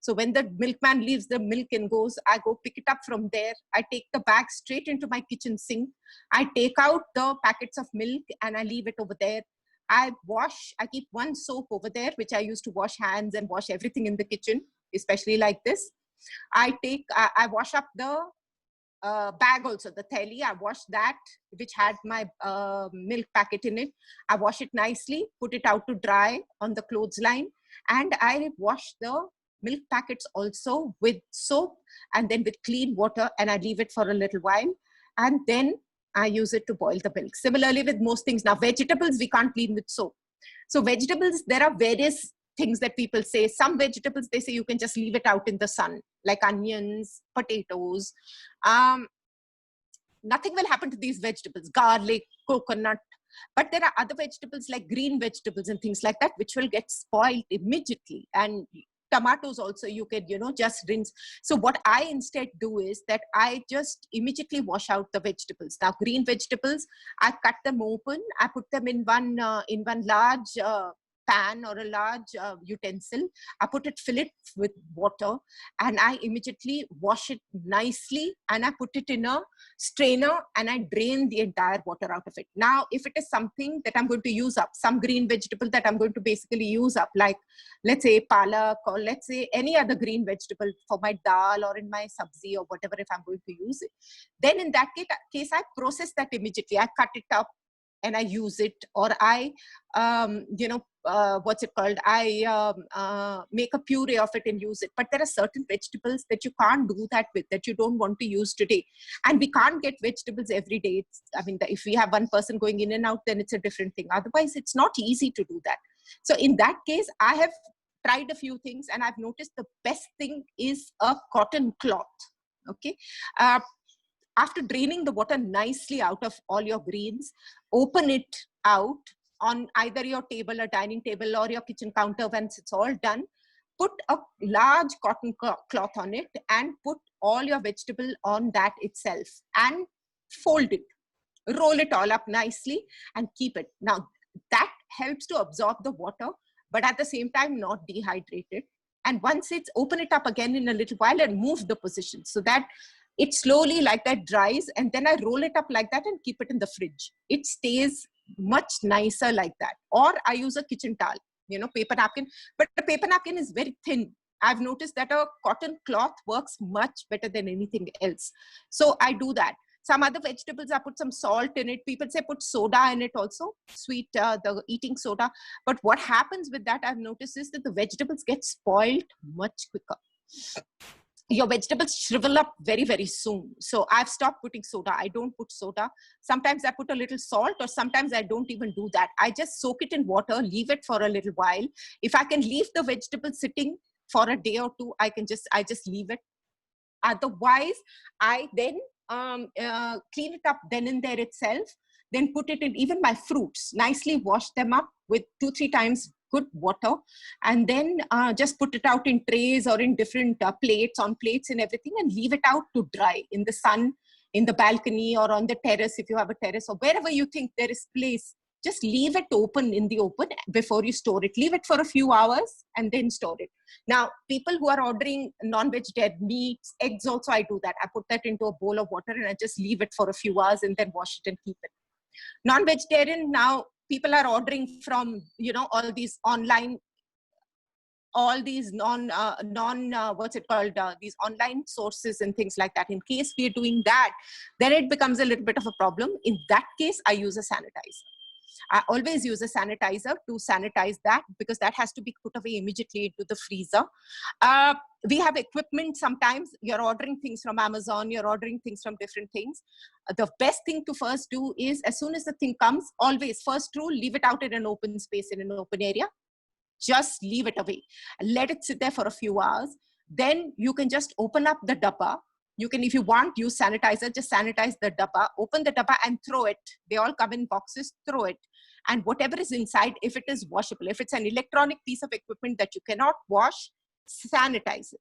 So when the milkman leaves the milk and goes, I go pick it up from there. I take the bag straight into my kitchen sink. I take out the packets of milk and I leave it over there. I keep one soap over there, which I use to wash hands and wash everything in the kitchen, especially like this. I wash up the bag also, the theli. I wash that, which had my milk packet in it. I wash it nicely, put it out to dry on the clothesline, and I wash the milk packets also with soap and then with clean water, and I leave it for a little while, and then I use it to boil the milk. Similarly with most things. Now, vegetables, we can't clean with soap. So vegetables, there are various things that people say. Some vegetables, they say you can just leave it out in the sun, like onions, potatoes. Nothing will happen to these vegetables, garlic, coconut. But there are other vegetables like green vegetables and things like that, which will get spoiled immediately. And tomatoes also, you can, just rinse. So what I instead do is that I just immediately wash out the vegetables. Now, green vegetables, I cut them open. I put them in one large pan or a large utensil. I fill it with water, and I immediately wash it nicely, and I put it in a strainer and I drain the entire water out of it. Now, if it is something that I'm going to use up, some green vegetable that I'm going to basically use up, like let's say palak, or let's say any other green vegetable for my dal or in my sabzi or whatever, if I'm going to use it, then in that case, I process that immediately. I cut it up and I use it, or I, what's it called? I make a puree of it and use it. But there are certain vegetables that you can't do that with, that you don't want to use today. And we can't get vegetables every day. If we have one person going in and out, then it's a different thing. Otherwise, it's not easy to do that. So in that case, I have tried a few things, and I've noticed the best thing is a cotton cloth. Okay. After draining the water nicely out of all your greens, open it out on either your table, a dining table, or your kitchen counter. Once it's all done, put a large cotton cloth on it and put all your vegetable on that itself and fold it, roll it all up nicely and keep it. Now that helps to absorb the water, but at the same time not dehydrate it. And once it's, open it up again in a little while and move the position so that it slowly like that dries, and then I roll it up like that and keep it in the fridge. It stays much nicer like that. Or I use a kitchen towel, you know, paper napkin, but the paper napkin is very thin. I've noticed that a cotton cloth works much better than anything else. So I do that. Some other vegetables, I put some salt in it. People say put soda in it also, sweet, the eating soda. But what happens with that, I've noticed, is that the vegetables get spoiled much quicker. Your vegetables shrivel up very, very soon. So I've stopped putting soda. I don't put soda. Sometimes I put a little salt, or sometimes I don't even do that. I just soak it in water, leave it for a little while. If I can leave the vegetable sitting for a day or two, I just leave it. Otherwise, I then clean it up then and there itself, then put it in. Even my fruits, nicely wash them up with 2-3 times good water, and then just put it out in trays or in different plates, on plates and everything, and leave it out to dry in the sun, in the balcony or on the terrace if you have a terrace, or wherever you think there is place. Just leave it open in the open before you store it. Leave it for a few hours and then store it. Now, people who are ordering non-vegetarian meats, eggs also, I do that. I put that into a bowl of water and I just leave it for a few hours and then wash it and keep it. Non-vegetarian, now people are ordering from, you know, all these online, all these what's it called, these online sources and things like that. In case we are doing that, then it becomes a little bit of a problem. In that case, I use a sanitizer. I always use a sanitizer to sanitize that, because that has to be put away immediately into the freezer. We have equipment. Sometimes you're ordering things from Amazon, you're ordering things from different things. The best thing to first do is, as soon as the thing comes, always first rule, leave it out in an open space, in an open area. Just leave it away. Let it sit there for a few hours. Then you can just open up the dabba. You can, if you want, use sanitizer, just sanitize the dabba, open the dabba and throw it. They all come in boxes, throw it. And whatever is inside, if it is washable, if it's an electronic piece of equipment that you cannot wash, sanitize it.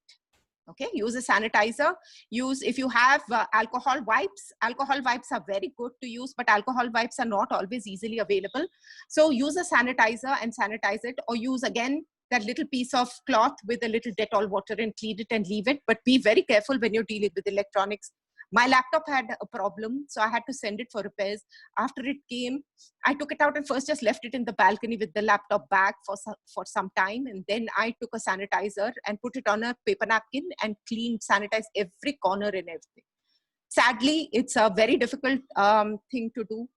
Okay, use a sanitizer. Use, if you have alcohol wipes are very good to use, but alcohol wipes are not always easily available. So use a sanitizer and sanitize it, or use again that little piece of cloth with a little Dettol water and clean it and leave it. But be very careful when you're dealing with electronics. My laptop had a problem, so I had to send it for repairs. After it came, I took it out and first just left it in the balcony with the laptop bag for some time. And then I took a sanitizer and put it on a paper napkin and sanitized every corner and everything. Sadly, it's a very difficult thing to do.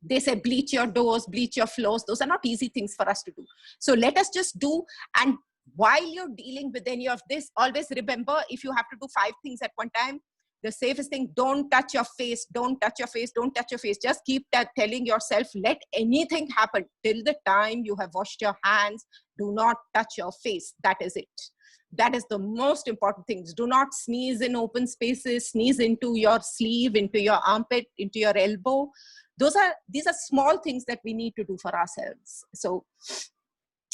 They say bleach your doors, bleach your floors. Those are not easy things for us to do. So let us just do. And while you're dealing with any of this, always remember, if you have to do 5 things at one time, the safest thing, don't touch your face, don't touch your face, don't touch your face. Just keep telling yourself, let anything happen till the time you have washed your hands. Do not touch your face. That is it. That is the most important things. Do not sneeze in open spaces, sneeze into your sleeve, into your armpit, into your elbow. These are small things that we need to do for ourselves. So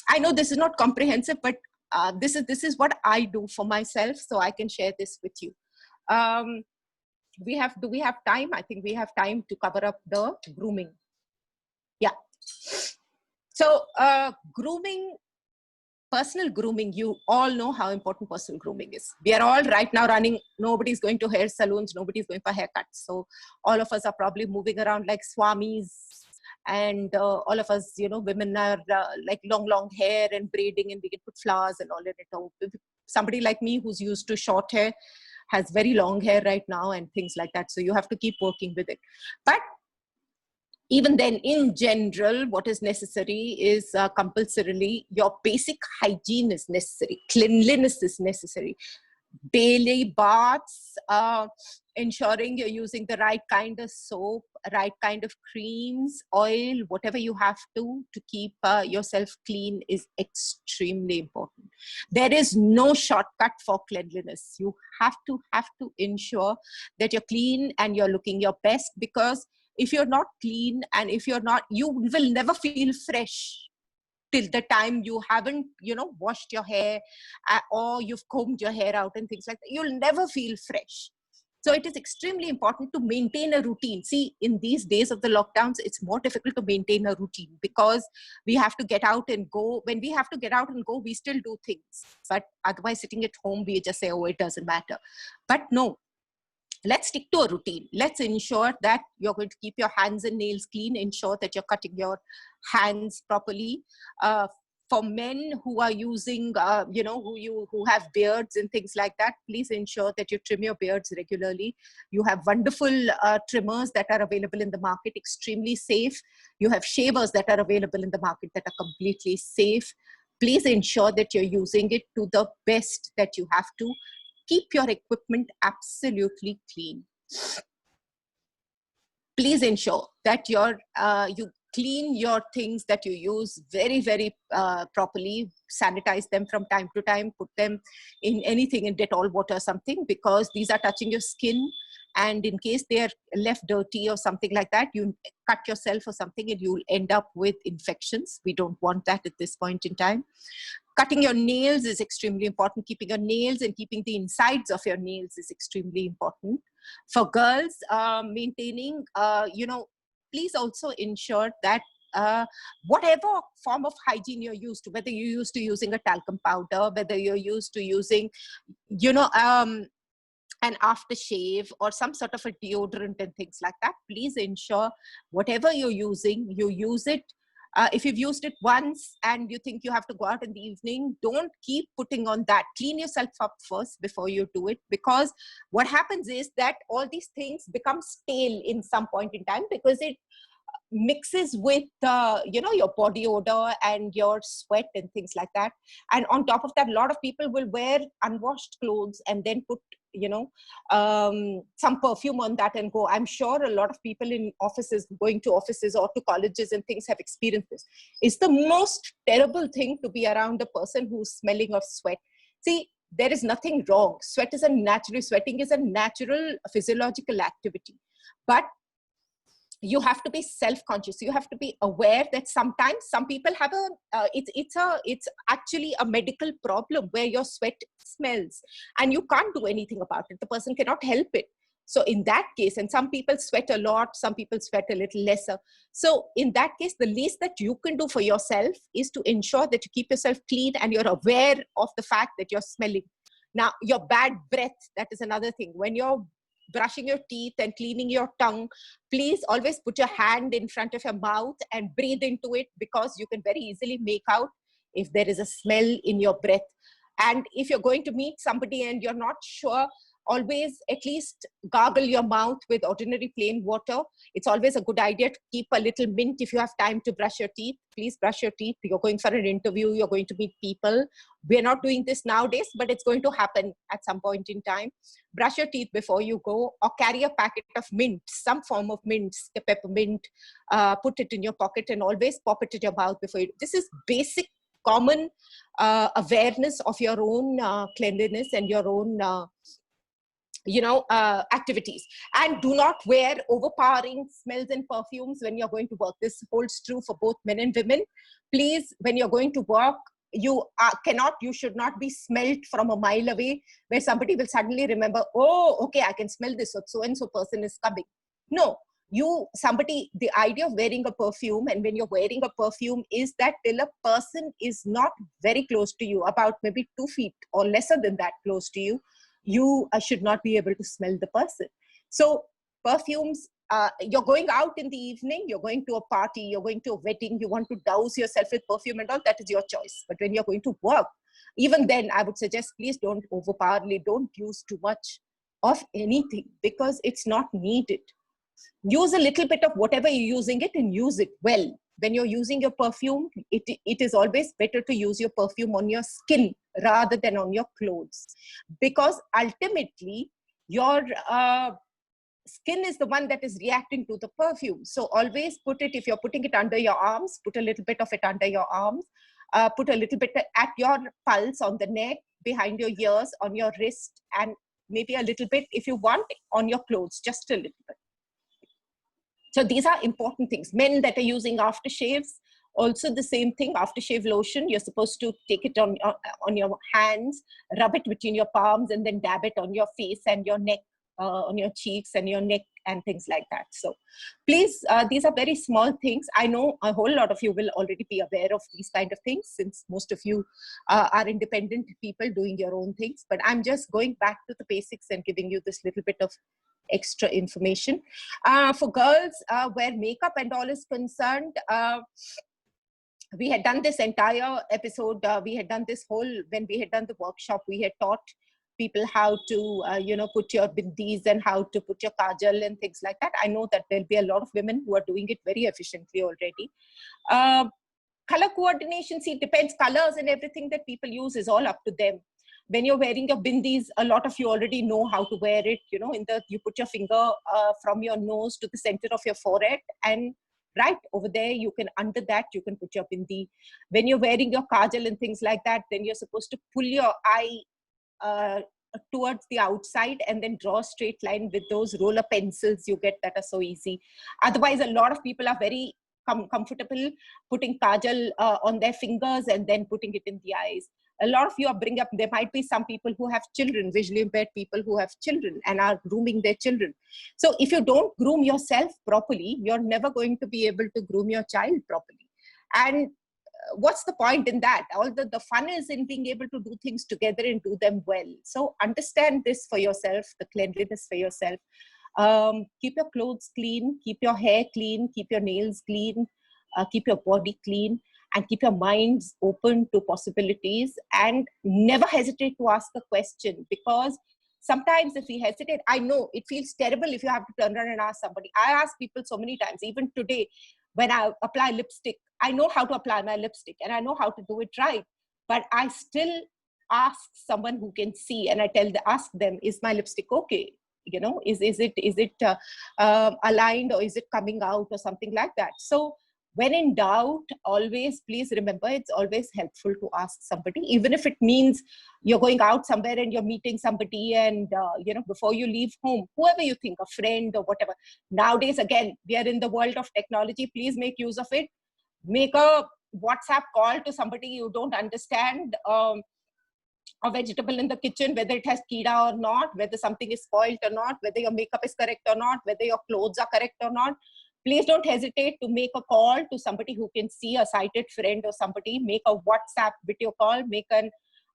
I know this is not comprehensive, but this is what I do for myself. So I can share this with you. Do we have time? I think we have time to cover up the grooming. Yeah. So grooming, personal grooming, you all know how important personal grooming is. We are all right now running, nobody's going to hair salons, nobody's going for haircuts. So all of us are probably moving around like swamis, and all of us, you know, women are like long hair and braiding, and we can put flowers and all in it. Somebody like me who's used to short hair has very long hair right now and things like that. So you have to keep working with it. But even then, in general, what is necessary is compulsorily your basic hygiene is necessary. Cleanliness is necessary. daily baths, ensuring you're using the right kind of soap, right kind of creams, oil, whatever you have to keep yourself clean is extremely important. There is no shortcut for cleanliness. You have to ensure that you're clean and you're looking your best, because if you're not clean and if you're not, you will never feel fresh till the time you haven't, washed your hair or you've combed your hair out and things like that. You'll never feel fresh. So it is extremely important to maintain a routine. See, in these days of the lockdowns, it's more difficult to maintain a routine because we have to get out and go. When we have to get out and go, we still do things. But otherwise, sitting at home, we just say, oh, it doesn't matter. But no, let's stick to a routine. Let's ensure that you're going to keep your hands and nails clean. Ensure that you're cutting your hands properly. For men who are using, who have beards and things like that, please ensure that you trim your beards regularly. You have wonderful trimmers that are available in the market, extremely safe. You have shavers that are available in the market that are completely safe. Please ensure that you're using it to the best that you have to. Keep your equipment absolutely clean. Please ensure that you clean your things that you use very, very properly. Sanitize them from time to time. Put them in anything, in Dettol water or something, because these are touching your skin. And in case they are left dirty or something like that, you cut yourself or something and you'll end up with infections. We don't want that at this point in time. Cutting your nails is extremely important. Keeping your nails and keeping the insides of your nails is extremely important. For girls, maintaining, please also ensure that whatever form of hygiene you're used to, whether you're used to using a talcum powder, whether you're used to using, an aftershave or some sort of a deodorant and things like that, please ensure whatever you're using, you use it. If you've used it once and you think you have to go out in the evening, don't keep putting on that. Clean yourself up first before you do it, because what happens is that all these things become stale in some point in time, because it mixes with your body odor and your sweat and things like that. And on top of that, a lot of people will wear unwashed clothes and then put some perfume on that and go. I'm sure a lot of people in offices, going to offices or to colleges and things, have experienced this. It's the most terrible thing to be around a person who's smelling of sweat. See, there is nothing wrong. Sweating is a natural physiological activity. But you have to be self-conscious. You have to be aware that sometimes some people have it's actually a medical problem where your sweat smells and you can't do anything about it. The person cannot help it. So in that case, and some people sweat a lot, some people sweat a little lesser. So in that case, the least that you can do for yourself is to ensure that you keep yourself clean and you're aware of the fact that you're smelling. Now, your bad breath, that is another thing. When you're brushing your teeth and cleaning your tongue, please always put your hand in front of your mouth and breathe into it, because you can very easily make out if there is a smell in your breath. And if you're going to meet somebody and you're not sure, always at least gargle your mouth with ordinary plain water. It's always a good idea to keep a little mint if you have time to brush your teeth. Please brush your teeth. You're going for an interview, you're going to meet people. We're not doing this nowadays, but it's going to happen at some point in time. Brush your teeth before you go, or carry a packet of mint, some form of mint, peppermint, put it in your pocket and always pop it in your mouth before you. This is basic common awareness of your own cleanliness and your own activities. And do not wear overpowering smells and perfumes when you're going to work. This holds true for both men and women. Please, when you're going to work, you should not be smelled from a mile away, where somebody will suddenly remember, oh, okay, I can smell this, so and so person is coming. No, the idea of wearing a perfume, and when you're wearing a perfume, is that till a person is not very close to you, about maybe 2 feet or lesser than that close to you, you should not be able to smell the person. So perfumes, you're going out in the evening, you're going to a party, you're going to a wedding, you want to douse yourself with perfume and all, that is your choice. But when you're going to work, even then, I would suggest, please don't overpowerly, don't use too much of anything, because it's not needed. Use a little bit of whatever you're using it and use it well. when you're using your perfume, it is always better to use your perfume on your skin rather than on your clothes, because ultimately your skin is the one that is reacting to the perfume. So always put it, if you're putting it under your arms, put a little bit of it under your arms, put a little bit at your pulse, on the neck, behind your ears, on your wrist, and maybe a little bit, if you want, on your clothes, just a little bit. So these are important things. Men that are using aftershaves, also the same thing. Aftershave lotion, you're supposed to take it on your hands, rub it between your palms, and then dab it on your face and your neck, on your cheeks and your neck and things like that. So please, these are very small things. I know a whole lot of you will already be aware of these kind of things, since most of you are independent people doing your own things. But I'm just going back to the basics and giving you this little bit of extra information. For girls, where makeup and all is concerned, we had done this entire episode. We had done this whole, when we had done the workshop, we had taught people how to, put your bindis and how to put your kajal and things like that. I know that there'll be a lot of women who are doing it very efficiently already. Color coordination, see, it depends. Colors and everything that people use is all up to them. When you're wearing your bindis, a lot of you already know how to wear it. You put your finger from your nose to the center of your forehead, and right over there, you can, under that, you can put your bindi. When you're wearing your kajal and things like that, then you're supposed to pull your eye towards the outside and then draw a straight line with those roller pencils you get that are so easy. Otherwise, a lot of people are very comfortable putting kajal on their fingers and then putting it in the eyes. A lot of you are bring up, there might be some people who have children, visually impaired people who have children and are grooming their children. So if you don't groom yourself properly, you're never going to be able to groom your child properly. And what's the point in that? All the fun is in being able to do things together and do them well. So understand this for yourself, the cleanliness for yourself. Keep your clothes clean, keep your hair clean, keep your nails clean, keep your body clean, and keep your minds open to possibilities, and never hesitate to ask a question, because sometimes if we hesitate, I know it feels terrible if you have to turn around and ask somebody. I ask people so many times, even today, when I apply lipstick, I know how to apply my lipstick and I know how to do it right, but I still ask someone who can see, and I ask them, is my lipstick okay? Is it aligned, or is it coming out, or something like that. So when in doubt, always, please remember, it's always helpful to ask somebody, even if it means you're going out somewhere and you're meeting somebody, and before you leave home, whoever you think, a friend or whatever. Nowadays, again, we are in the world of technology. Please make use of it. Make a WhatsApp call to somebody you don't understand, a vegetable in the kitchen, whether it has kida or not, whether something is spoiled or not, whether your makeup is correct or not, whether your clothes are correct or not. Please don't hesitate to make a call to somebody who can see, a sighted friend or somebody. Make a WhatsApp video call, make a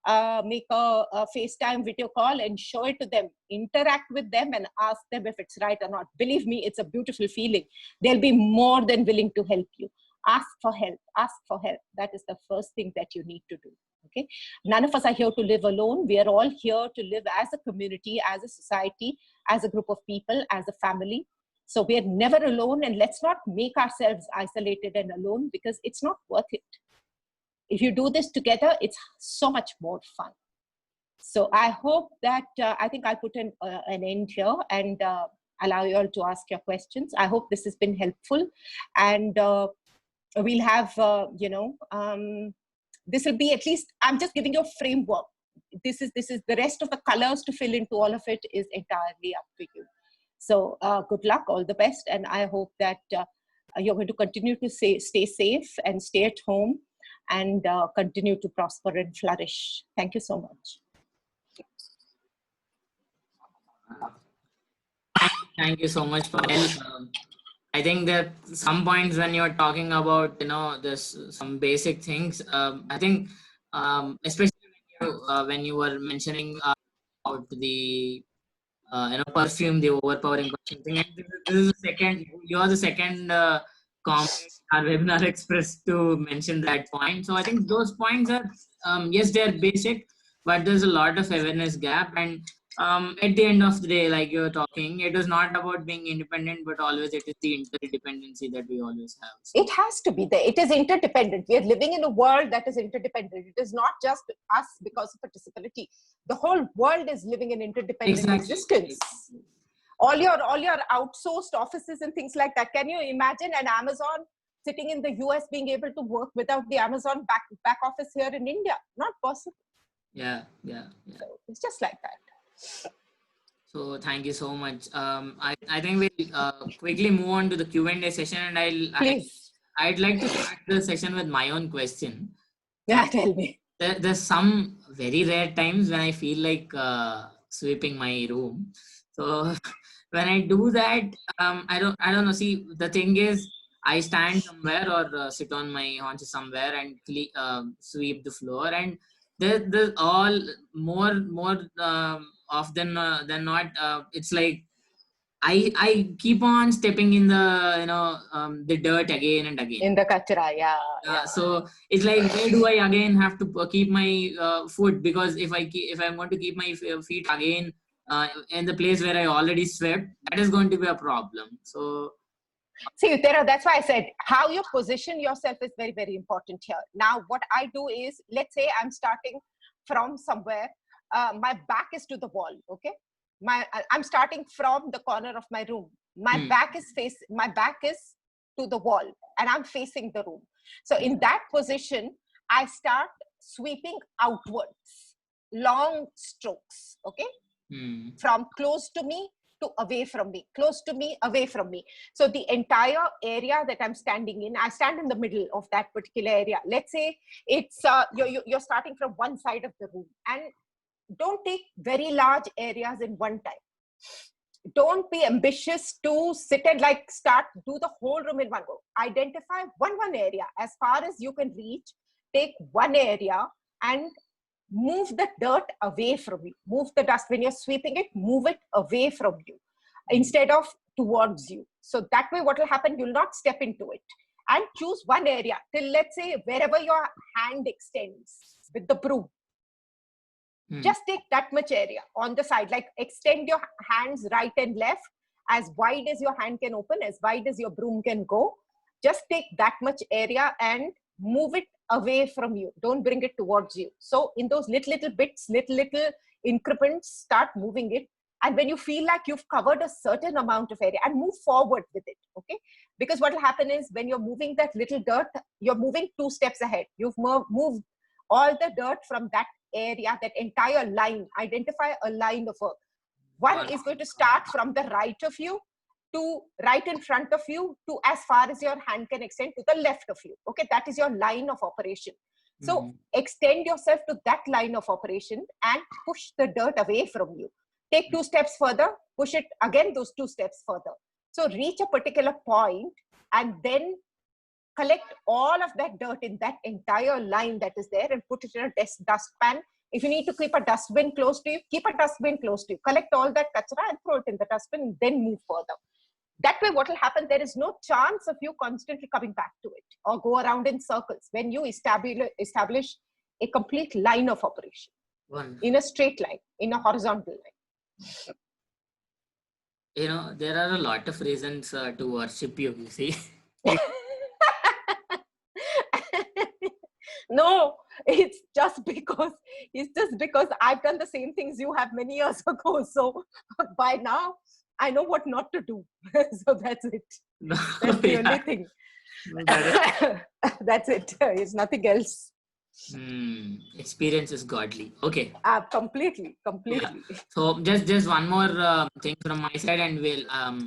FaceTime video call and show it to them. Interact with them and ask them if it's right or not. Believe me, it's a beautiful feeling. They'll be more than willing to help you. Ask for help. Ask for help. That is the first thing that you need to do. Okay. None of us are here to live alone. We are all here to live as a community, as a society, as a group of people, as a family. So we are never alone, and let's not make ourselves isolated and alone, because it's not worth it. If you do this together, it's so much more fun. So I hope that, I think I'll put an end here and allow you all to ask your questions. I hope this has been helpful, and we'll have, this will be, at least, I'm just giving you a framework. This is the rest of the colors to fill into all of it is entirely up to you. So good luck, all the best. And I hope that you're going to continue to stay safe and stay at home, and continue to prosper and flourish. Thank you so much. Thank you so much, Pavel. I think that some points when you're talking about, this some basic things, I think, especially when you were mentioning about the perfume, the overpowering perfume thing. And this is the second, you are the second comment our webinar express to mention that point. So I think those points are, yes, they're basic, but there's a lot of awareness gap. And at the end of the day, like you're talking, it is not about being independent, but always it is the interdependency that we always have. So, It has to be there. It is interdependent. We are living in a world that is interdependent. It is not just us because of a disability. The whole world is living in interdependent exactly. existence. All your outsourced offices and things like that. Can you imagine an Amazon sitting in the US being able to work without the Amazon back office here in India? Not possible. Yeah. So it's just like that. So thank you so much. I think we'll quickly move on to the Q&A session, and Please. I'd like to start the session with my own question. Yeah, tell me. There's some very rare times when I feel like sweeping my room. So when I do that, I don't know. See, the thing is, I stand somewhere or sit on my haunches somewhere and sweep the floor, and there's all more often than not. It's like I keep on stepping in the dirt again and again. In the kachra, yeah. So it's like, where do I again have to keep my foot? Because if I'm going to keep my feet again in the place where I already swept, that is going to be a problem. So See, Uttara, that's why I said how you position yourself is very, very important here. Now, what I do is, let's say I'm starting from somewhere. My back is to the wall. Okay, I'm starting from the corner of my room. My back is to the wall, and I'm facing the room. So in that position, I start sweeping outwards, long strokes. Okay, from close to me to away from me, close to me, away from me. So the entire area that I'm standing in, I stand in the middle of that particular area. Let's say it's you're starting from one side of the room, and don't take very large areas in one time. Don't be ambitious to sit and do the whole room in one go. Identify one area as far as you can reach. Take one area and move the dirt away from you. Move the dust. When you're sweeping it, move it away from you instead of towards you. So that way what will happen, you'll not step into it. And choose one area till, let's say, wherever your hand extends with the broom. Just take that much area on the side, like extend your hands right and left as wide as your hand can open, as wide as your broom can go. Just take that much area and move it away from you. Don't bring it towards you. So in those little bits, little increments, start moving it. And when you feel like you've covered a certain amount of area, and move forward with it, okay? Because what will happen is, when you're moving that little dirt, you're moving 2 steps ahead. You've moved all the dirt from that area, that entire line. Identify a line of work. One is going to start from the right of you to right in front of you to as far as your hand can extend to the left of you. Okay, that is your line of operation. So extend yourself to that line of operation and push the dirt away from you. Take 2 steps further, push it again, those 2 steps further. So reach a particular point and then collect all of that dirt in that entire line that is there and put it in a dustpan. If you need to keep a dustbin close to you, keep a dustbin close to you. Collect all that kachra and throw it in the dustbin and then move further. That way what will happen, there is no chance of you constantly coming back to it or go around in circles when you establish a complete line of operation. In a straight line, in a horizontal line. You know, there are a lot of reasons to worship you, you see. No, it's just because I've done the same things you have many years ago. So by now, I know what not to do. So that's it. That's the only thing. That's it. It's nothing else. Experience is godly. Okay. Completely. Yeah. So just one more thing from my side, and we'll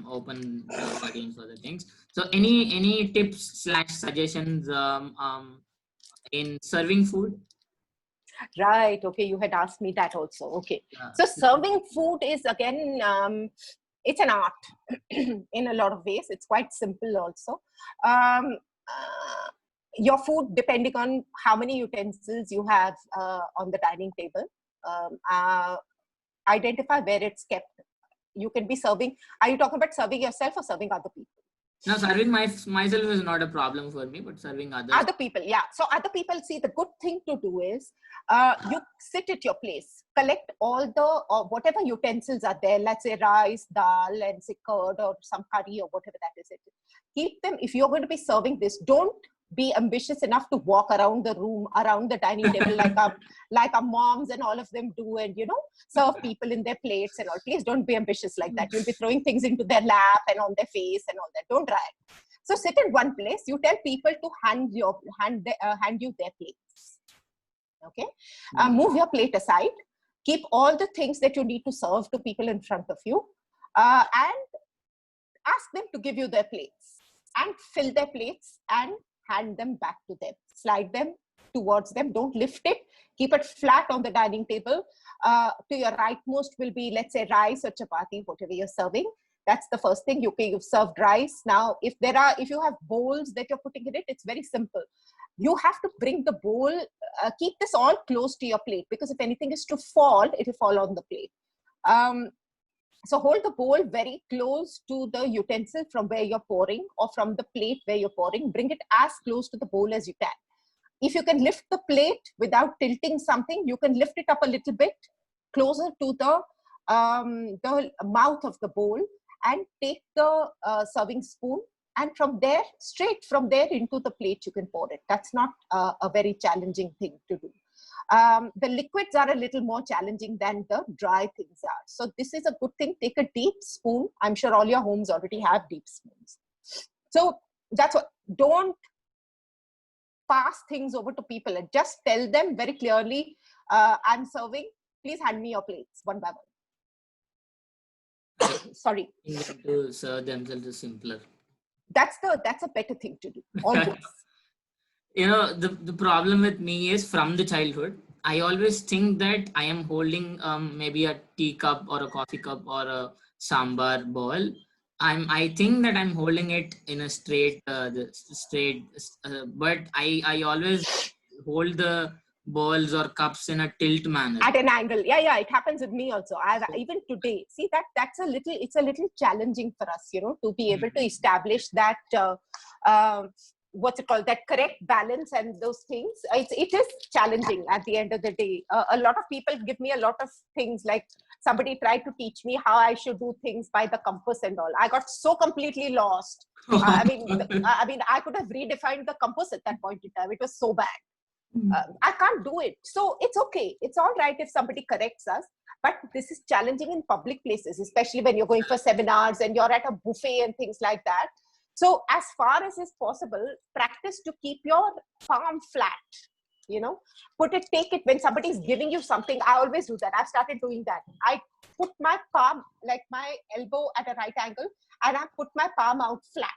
open the audience for the things. So any tips / suggestions in serving food? Right. Okay. You had asked me that also. Okay. So serving food is, again, it's an art in a lot of ways. It's quite simple also. Your food, depending on how many utensils you have on the dining table, identify where it's kept. You can be serving. Are you talking about serving yourself or serving other people? Now, serving myself is not a problem for me, but serving others. Other people, yeah. So other people, see, the good thing to do is you sit at your place, collect all the whatever utensils are there, let's say rice, dal, and say curd or some curry or whatever that is. Keep them. If you're going to be serving this, don't be ambitious enough to walk around the room, around the dining table like our moms and all of them do, and serve people in their plates and all. Please don't be ambitious like that. You'll be throwing things into their lap and on their face and all that. Don't try it. So sit in one place. You tell people to hand you their plates. Okay, move your plate aside. Keep all the things that you need to serve to people in front of you, and ask them to give you their plates and fill their plates and hand them back to them. Slide them towards them. Don't lift it. Keep it flat on the dining table. To your rightmost will be, let's say, rice or chapati, whatever you're serving. That's the first thing. You've served rice. Now, if you have bowls that you're putting in it, it's very simple. You have to bring the bowl, keep this all close to your plate, because if anything is to fall, it will fall on the plate. So hold the bowl very close to the utensil from where you're pouring, or from the plate where you're pouring. Bring it as close to the bowl as you can. If you can lift the plate without tilting something, you can lift it up a little bit closer to the mouth of the bowl, and take the serving spoon, and straight from there into the plate you can pour it. That's not a very challenging thing to do. The liquids are a little more challenging than the dry things are. So this is a good thing. Take a deep spoon. I'm sure all your homes already have deep spoons. So that's what, don't pass things over to people, and just tell them very clearly, I'm serving, please hand me your plates one by one. Sorry. To serve themselves is simpler. That's a better thing to do. Always. The problem with me is, from the childhood, I always think that I am holding maybe a teacup or a coffee cup or a sambar bowl. I think that I'm holding it in a straight, but I always hold the bowls or cups in a tilt manner. At an angle. Yeah, it happens with me also. Even today, see, it's a little challenging for us, to be able to establish that, what's it called, that correct balance and those things. It is challenging at the end of the day. A lot of people give me a lot of things, like somebody tried to teach me how I should do things by the compass and all. I got so completely lost. I mean, I could have redefined the compass at that point in time. It was so bad. I can't do it. So it's okay. It's all right if somebody corrects us. But this is challenging in public places, especially when you're going for seminars and you're at a buffet and things like that. So as far as is possible, practice to keep your palm flat. Take it when somebody's giving you something. I always do that. I've started doing that. I put my palm, like my elbow, at a right angle, and I put my palm out flat.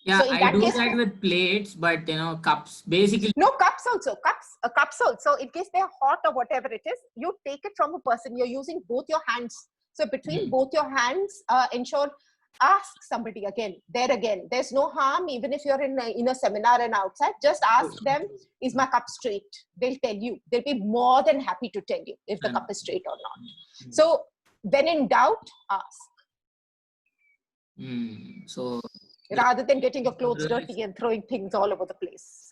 Yeah, so I do that with plates, but cups, basically. No, cups also. Cups also. In case they're hot or whatever it is, you take it from a person. You're using both your hands. So between both your hands, ask somebody again. There's no harm, even if you're in a seminar and outside. Just ask them, is my cup straight? They'll tell you. They'll be more than happy to tell you if the cup is straight or not. So when in doubt, ask. So rather than getting your clothes dirty and throwing things all over the place.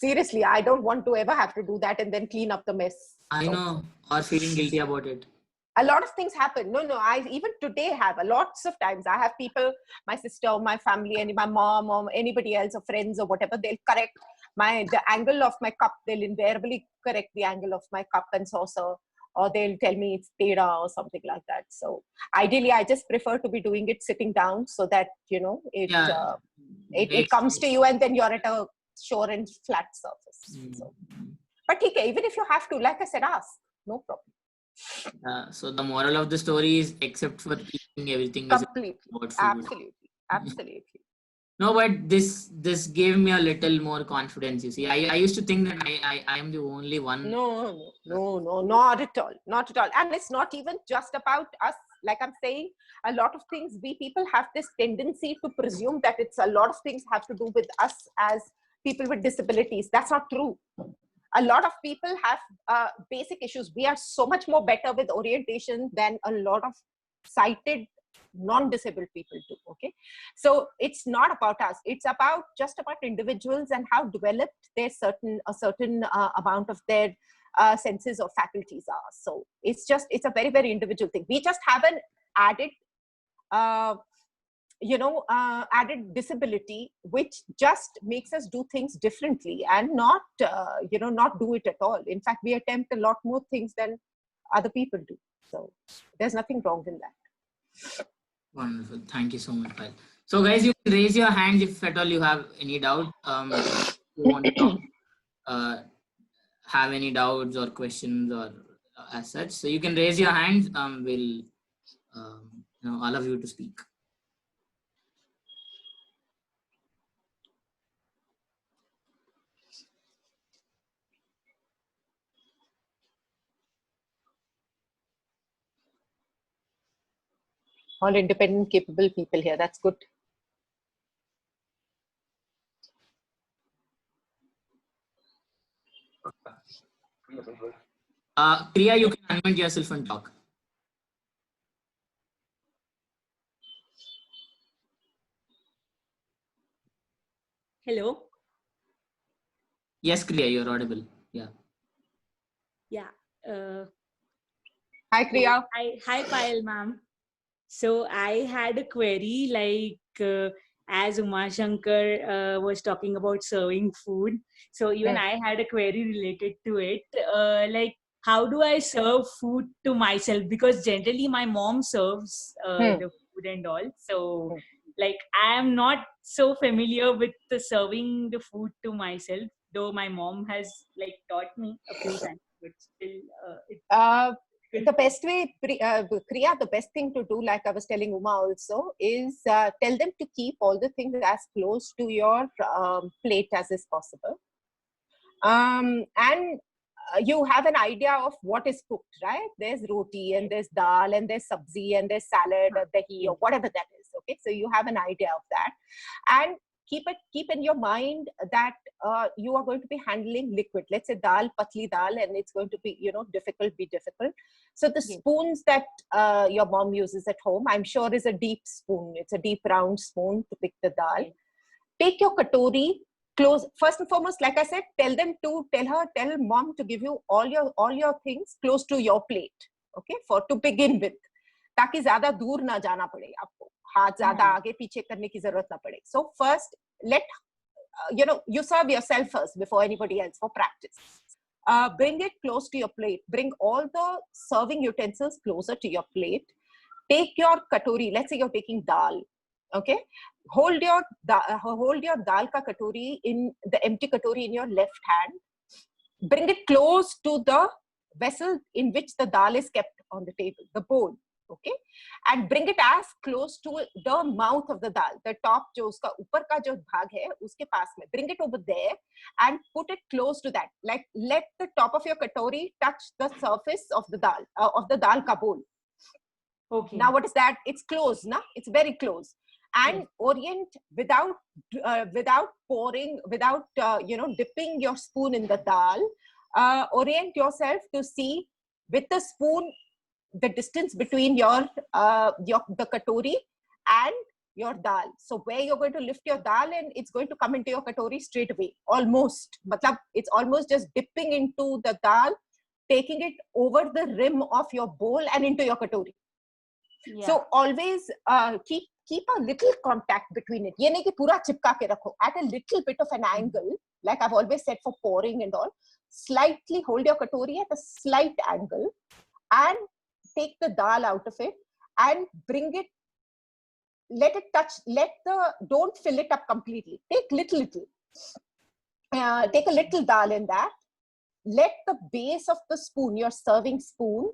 Seriously, I don't want to ever have to do that and then clean up the mess. I know, or feeling guilty about it. A lot of things happen. No, I even today have lots of times. I have people, my sister, my family, and my mom or anybody else or friends or whatever, they'll correct the angle of my cup. They'll invariably correct the angle of my cup and saucer, or they'll tell me it's teda or something like that. So ideally, I just prefer to be doing it sitting down, so that, it comes to you and then you're at a sure and flat surface. So, but even if you have to, like I said, ask. No problem. So the moral of the story is, except for eating, everything completely. Is about food. Absolutely. No, but this gave me a little more confidence. You see, I used to think that I am the only one. No, not at all. Not at all. And it's not even just about us. Like I'm saying, a lot of things, we people have this tendency to presume that it's a lot of things have to do with us as people with disabilities. That's not true. A lot of people have basic issues. We are so much more better with orientation than a lot of sighted non-disabled people do. Okay, so it's not about us, it's about just about individuals and how developed their a certain amount of their senses or faculties are. So it's a very, very individual thing. We just haven't added added disability, which just makes us do things differently and not not do it at all. In fact, we attempt a lot more things than other people do. So there's nothing wrong in that. Wonderful. Thank you so much, Payal. So guys, you can raise your hands if at all you have any doubt. You want to talk, have any doubts or questions or as such. So you can raise your hands. We'll allow you to speak. All independent, capable people here. That's good. Priya, you can unmute yourself and talk. Hello. Yes, Kriya, you're audible. Yeah. Yeah. Hi, Kriya. Hi, Payal ma'am. So I had a query, like as Uma Shankar was talking about serving food. So even I had a query related to it. Like, how do I serve food to myself? Because generally my mom serves the food and all. So like, I am not so familiar with the serving the food to myself, though my mom has like taught me a few times, but still the best way, Kriya, the best thing to do, like I was telling Uma also, is tell them to keep all the things as close to your plate as is possible. And you have an idea of what is cooked, right? There's roti and there's dal and there's sabzi and there's salad or dahi or whatever that is. Okay, so you have an idea of that, and keep in your mind that you are going to be handling liquid. Let's say dal, patli dal, and it's going to be difficult. So the spoons that your mom uses at home, I'm sure, is a deep spoon. It's a deep round spoon to pick the dal. Take your katori. Close, first and foremost, like I said, tell mom to give you all your things close to your plate, okay, to begin with, ताकि ज़्यादा दूर ना जाना पड़े आपको, हाथ ज़्यादा आगे पीछे करने की ज़रूरत ना पड़े. So first, let you serve yourself first before anybody else for practice. Bring it close to your plate. Bring all the serving utensils closer to your plate. Take your katori. Let's say you're taking dal. Okay, hold your dal ka katori, in the empty katori in your left hand. Bring it close to the vessel in which the dal is kept on the table, the bowl. Okay, and bring it as close to the mouth of the dal, the top jo uska upar ka jo bhag hai uske paas mein. Bring it over there and put it close to that. Like, let the top of your katori touch the surface of the dal ka bowl. Okay. Now what is that? It's close, na? It's very close. And orient without pouring, without dipping your spoon in the dal. Orient yourself to see with the spoon the distance between the katori and your dal. So where you're going to lift your dal and it's going to come into your katori straight away. Almost. Matlab, it's almost just dipping into the dal, taking it over the rim of your bowl and into your katori. Yeah. So always keep a little contact between it. Ye nahi ki pura chipka ke rakho. At a little bit of an angle, like I've always said for pouring and all, slightly hold your katori at a slight angle and take the dal out of it and bring it, let it touch, don't fill it up completely. Take little. Take a little dal in that. Let the base of the spoon, your serving spoon,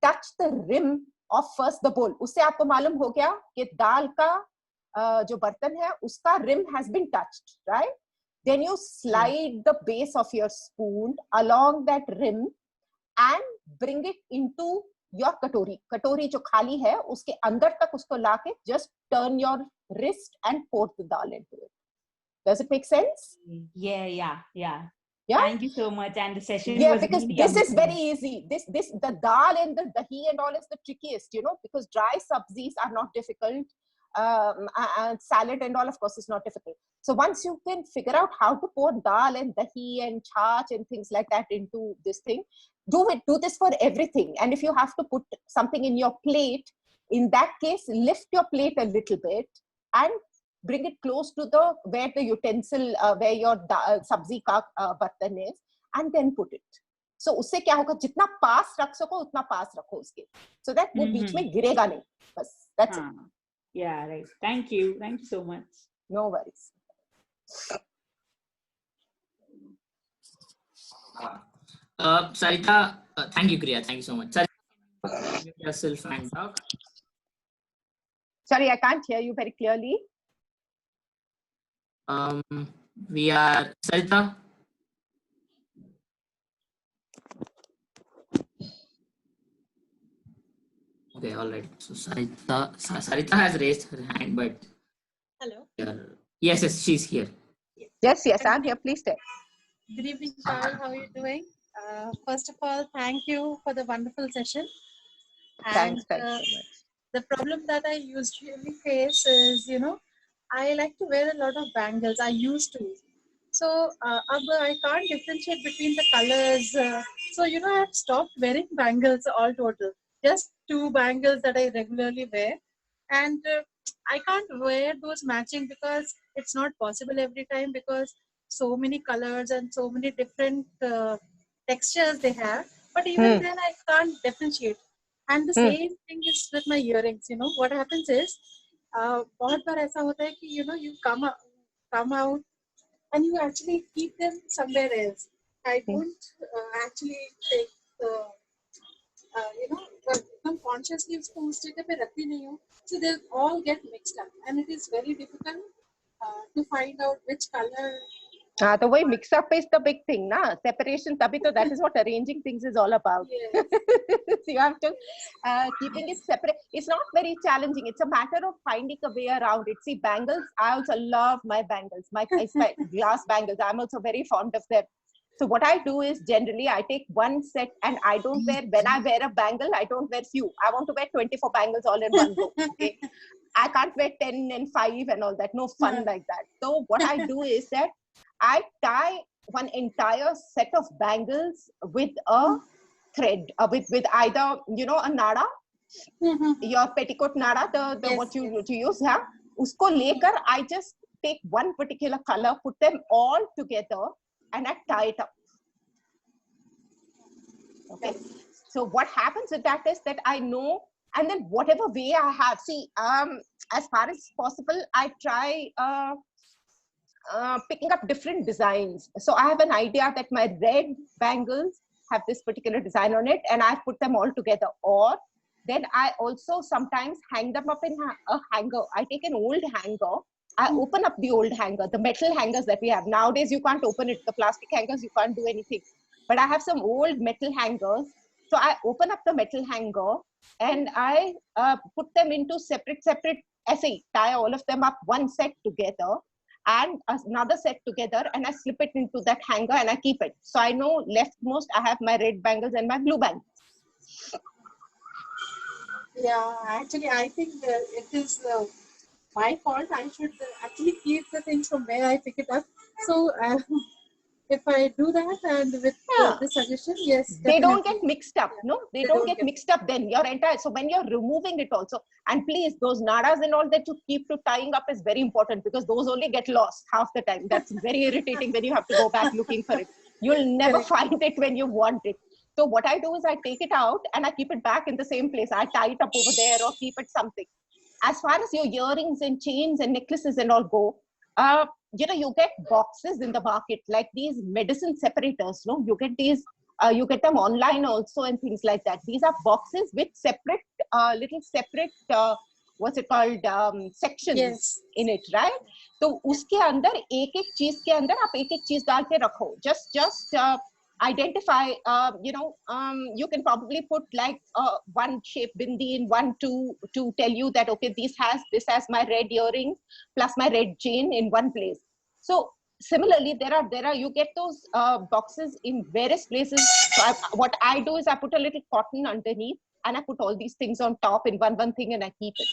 touch the rim of first the bowl. उससे आपको मालूम हो गया कि दाल का जो बर्तन है उसका rim has been touched, right? Then you slide the base of your spoon along that rim and bring it into your katori. Katori जो खाली है उसके अंदर तक उसको लाके just turn your wrist and pour the dal into it. Does it make sense? Yeah. Yeah. Thank you so much. And the session Yeah, was because really this is amazing. very easy. The dal and the dahi and all is the trickiest, you know, because dry sabzis are not difficult. And salad and all, of course, is not difficult. So once you can figure out how to pour dal and dahi and chaach and things like that into this thing, do this for everything. And if you have to put something in your plate, in that case, lift your plate a little bit and bring it close to where the utensil, where your sabzi ka bartan is, and then put it. So उससे क्या होगा, जितना पास रख सको उतना पास रखो उसके, so that वो बीच में गिरेगा नहीं, बस. That's it. Yeah, right. Thank you so much. No worries. Sarita, thank you, Kriya. Thank you so much. Sarita, mute yourself and talk. Sorry, I can't hear you very clearly. We are Sarita. Okay, all right. So Sarita has raised her hand, but hello. Yes, she's here. Yes, I'm here. Please tell. Good evening, Paul. How are you doing? First of all, thank you for the wonderful session. Thanks so much. The problem that I usually face is, I like to wear a lot of bangles. I used to. So, I can't differentiate between the colors. So, I've stopped wearing bangles all total. Just 2 bangles that I regularly wear. And I can't wear those matching because it's not possible every time, because so many colors and so many different textures they have. But even then, I can't differentiate. And the same thing is with my earrings. What happens is, बहुत बार ऐसा होता है कि you come out and you actually keep them somewhere else. I don't actually take the एकदम consciously उसको उस जगह पे रखती नहीं हूँ. So they all get mixed up, and it is very difficult to find out which color. The way mix up is the big thing, na? Separation, that is what arranging things is all about. Yes. So you have to keeping it separate. It's not very challenging. It's a matter of finding a way around it. See, bangles, I also love my bangles, my glass bangles. I'm also very fond of them. So what I do is generally I take one set, and I don't wear, when I wear a bangle, I don't wear few. I want to wear 24 bangles all in one go. Okay. I can't wear 10 and 5 and all that. No fun like that. So what I do is that I tie one entire set of bangles with a thread, with either, a nada, your petticoat nada, Yes, what you use, yeah. Usko lekar, I just take one particular color, put them all together, and I tie it up. Okay. So what happens with that is that I know, and then whatever way I have, see, as far as possible, I try picking up different designs. So I have an idea that my red bangles have this particular design on it, and I put them all together. Or then I also sometimes hang them up in a hanger. I take an old hanger, I open up the old hanger, the metal hangers that we have. Nowadays, you can't open it. The plastic hangers, you can't do anything. But I have some old metal hangers. So I open up the metal hanger and I put them into separate, I say, tie all of them up, one set together and another set together, and I slip it into that hanger and I keep it. So I know leftmost, I have my red bangles and my blue bangles. Yeah, actually, I think it is my fault. I should actually keep the things from where I pick it up. So if I do that, and with the suggestion, yes, definitely. They don't get mixed up. No, they don't get mixed up. Then your entire, so when you're removing it also, and please, those nadas and all that you keep to tying up is very important, because those only get lost half the time. That's very irritating when you have to go back looking for it. You'll never find it when you want it. So what I do is I take it out and I keep it back in the same place. I tie it up over there or keep it something. As far as your earrings and chains and necklaces and all go, you get boxes in the market, like these medicine separators. No, you get these, you get them online also and things like that. These are boxes with separate, little separate, what's it called, sections in it, right? So uske andar ek cheez ke andar aap ek cheez dal ke rakho. Just identify, you can probably put like one shape bindi in one to tell you that, okay, this has my red earrings plus my red chain in one place. So similarly, there are you get those boxes in various places. So what I do is I put a little cotton underneath, and I put all these things on top in one thing, and I keep it.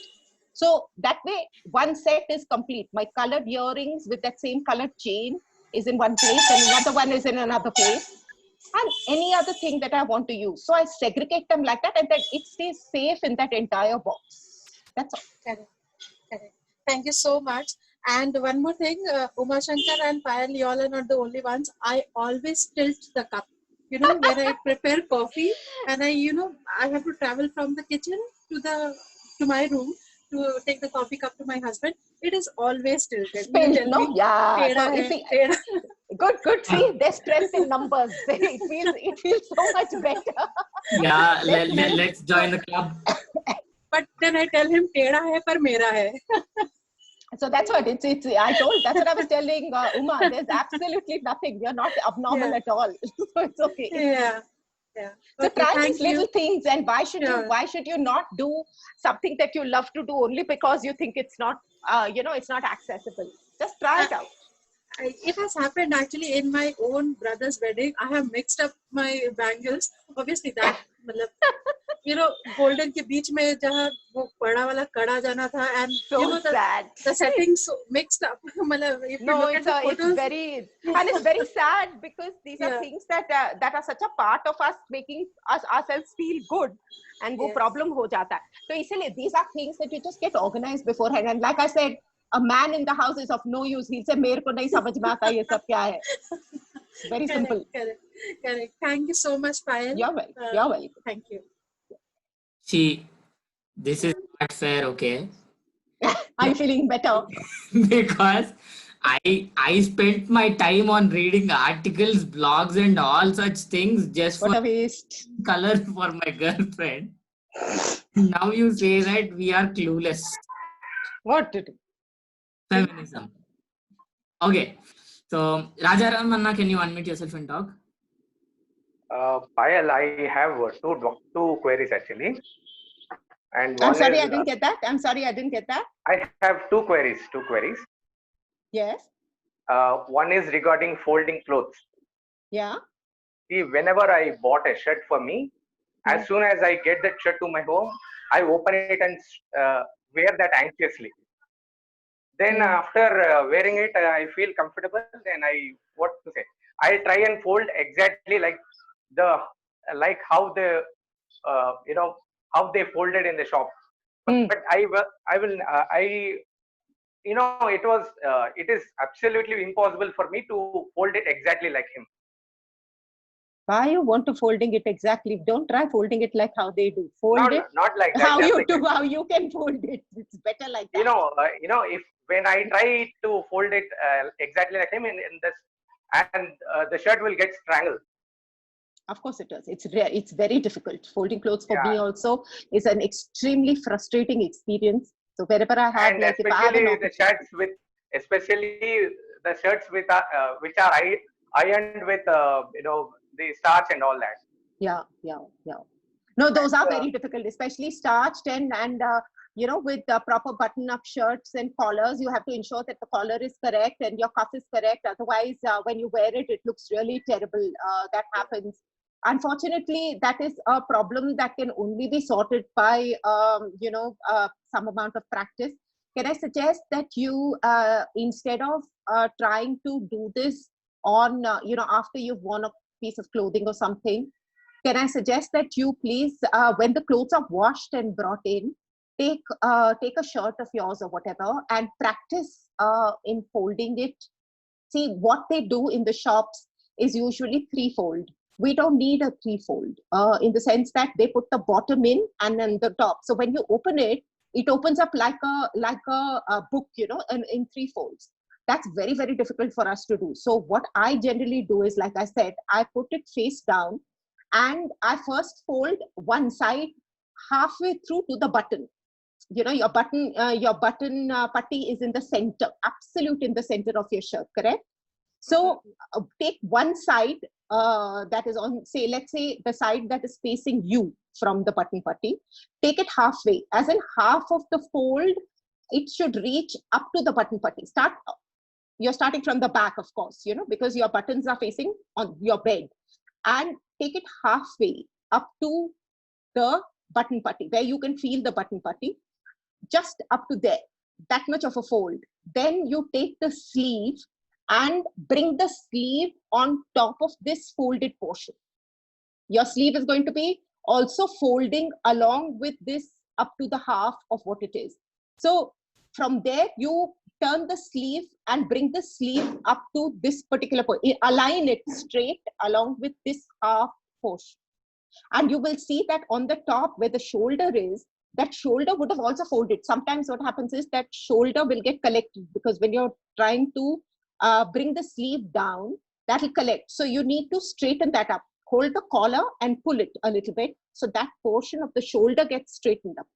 So that way, one set is complete. My colored earrings with that same colored chain is in one place, and another one is in another place, and any other thing that I want to use. So I segregate them like that, and then it stays safe in that entire box. That's all. Correct. Correct. Thank you so much. And one more thing, Uma Shankar and Payal, you all are not the only ones. I always tilt the cup. You know, when I prepare coffee, and I have to travel from the kitchen to my room to take the coffee cup to my husband. It is always tilted. Spilled, You tell no? me, Yeah. "Teda So you hai, see, teda." good. See, there's strength in numbers. It feels so much better. Yeah, Let's let's join the club. But then I tell him, "Teda hai, par mera hai." So that's what it's. That's what I was telling Uma. There's absolutely nothing. You're not abnormal Yeah. at all. So it's okay. Yeah. Yeah. So Okay, try thank these little things, and why should Sure. why should you not do something that you love to do only because you think it's not it's not accessible? Just try it out. It has happened actually in my own brother's wedding. I have mixed up my bangles. Obviously that मतलब golden के बीच में जहाँ वो बड़ा वाला कड़ा जाना था, and So sad. the settings mixed up. मतलब if you No, look at the it's photos, it's very sad because these are Yeah. things that are such a part of us, making ourselves feel good, and वो Yes. problem हो जाता है. So इसलिए these are things that you just get organized beforehand. And like I said, a man in the house is of no use. He'll say मेरे को नहीं समझ में आता ये सब क्या है. Very simple. Correct. Thank you so much, Payal. You're welcome. You're welcome. Thank you. See, this is not fair, okay? I'm feeling better. Because I spent my time on reading articles, blogs, and all such things just What for a waste. color for my girlfriend. Now you say that we are clueless. What to do? Feminism. Okay. So, Raja Ramanna, can you unmute yourself and talk? Payal, I have two queries actually. And I'm one sorry, is, I didn't get that. I'm sorry, I didn't get that. I have two queries. Yes. One is regarding folding clothes. Yeah. See, whenever I bought a shirt for me, as soon as I get that shirt to my home, I open it and wear that anxiously. Then after wearing it, I feel comfortable. Then I try and fold exactly like how the how they folded in the shop. But it is absolutely impossible for me to fold it exactly like him. Why you want to folding it exactly? Don't try folding it like how they do. Fold it Not like that. how you can fold it. It's better like that. If when I try to fold it exactly like him in this, and the shirt will get strangled. Of course it does. It's very difficult. Folding clothes for me Yeah. also is an extremely frustrating experience. So wherever I have, And like if I have an especially the shirts with which are ironed with the starch and all that. Yeah. No, those are very difficult, especially starched and with the proper button-up shirts and collars. You have to ensure that the collar is correct and your cuff is correct. Otherwise, when you wear it, it looks really terrible. That happens. Unfortunately, that is a problem that can only be sorted by some amount of practice. Can I suggest that you instead of trying to do this on after you've worn a piece of clothing or something, can I suggest that you please when the clothes are washed and brought in, take a shirt of yours or whatever and practice in folding it. See, what they do in the shops is usually threefold. We don't need a threefold in the sense that they put the bottom in and then the top. So when you open it, it opens up like a book, in three folds. That's very, very difficult for us to do. So what I generally do is, like I said, I put it face down and I first fold one side halfway through to the button. Your button putty is in the center, absolute in the center of your shirt, correct? So take one side that is on, let's say the side that is facing you from the button putty, take it halfway, as in half of the fold, it should reach up to the button putty. Start you're starting from the back, of course, because your buttons are facing on your bed, and take it halfway up to the button putty, where you can feel the button putty, just up to there, that much of a fold. Then you take the sleeve and bring the sleeve on top of this folded portion. Your sleeve is going to be also folding along with this up to the half of what it is. So from there, you turn the sleeve and bring the sleeve up to this particular point. Align it straight along with this half portion. And you will see that on the top where the shoulder is, that shoulder would have also folded. Sometimes what happens is that shoulder will get collected, because when you're trying to bring the sleeve down, that will collect. So you need to straighten that up. Hold the collar and pull it a little bit, so that portion of the shoulder gets straightened up.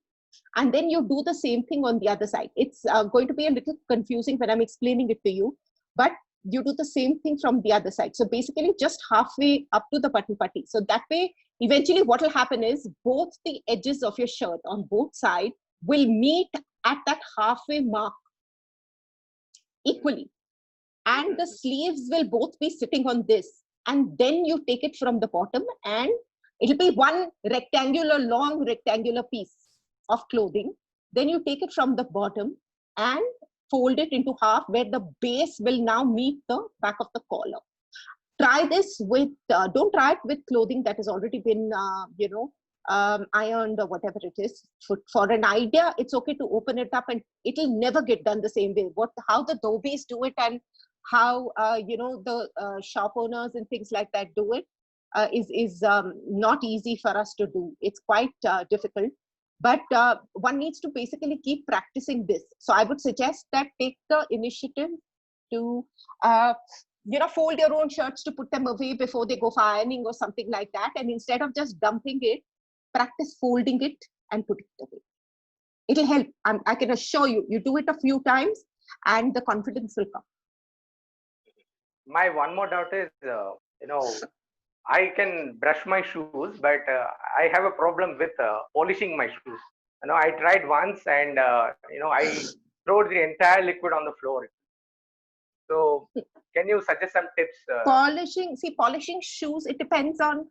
And then you do the same thing on the other side. It's going to be a little confusing when I'm explaining it to you, but you do the same thing from the other side. So basically just halfway up to the button putty. So that way, eventually what will happen is both the edges of your shirt on both sides will meet at that halfway mark equally. And the sleeves will both be sitting on this. And then you take it from the bottom, and it'll be one long rectangular piece of clothing. Then you take it from the bottom and fold it into half, where the base will now meet the back of the collar. Try this with, don't try it with clothing that has already been, ironed or whatever it is. For an idea, it's okay to open it up, and it'll never get done the same way. How the dhobis do it, and how the shop owners and things like that do it is not easy for us to do. It's quite difficult, but one needs to basically keep practicing this. So I would suggest that take the initiative to fold your own shirts, to put them away before they go for ironing or something like that, and instead of just dumping it, practice folding it and put it away. It'll help. I can assure you, you do it a few times and the confidence will come. My one more doubt is, I can brush my shoes, but I have a problem with polishing my shoes. I tried once, and I threw the entire liquid on the floor. So can you suggest some tips? Polishing shoes, it depends on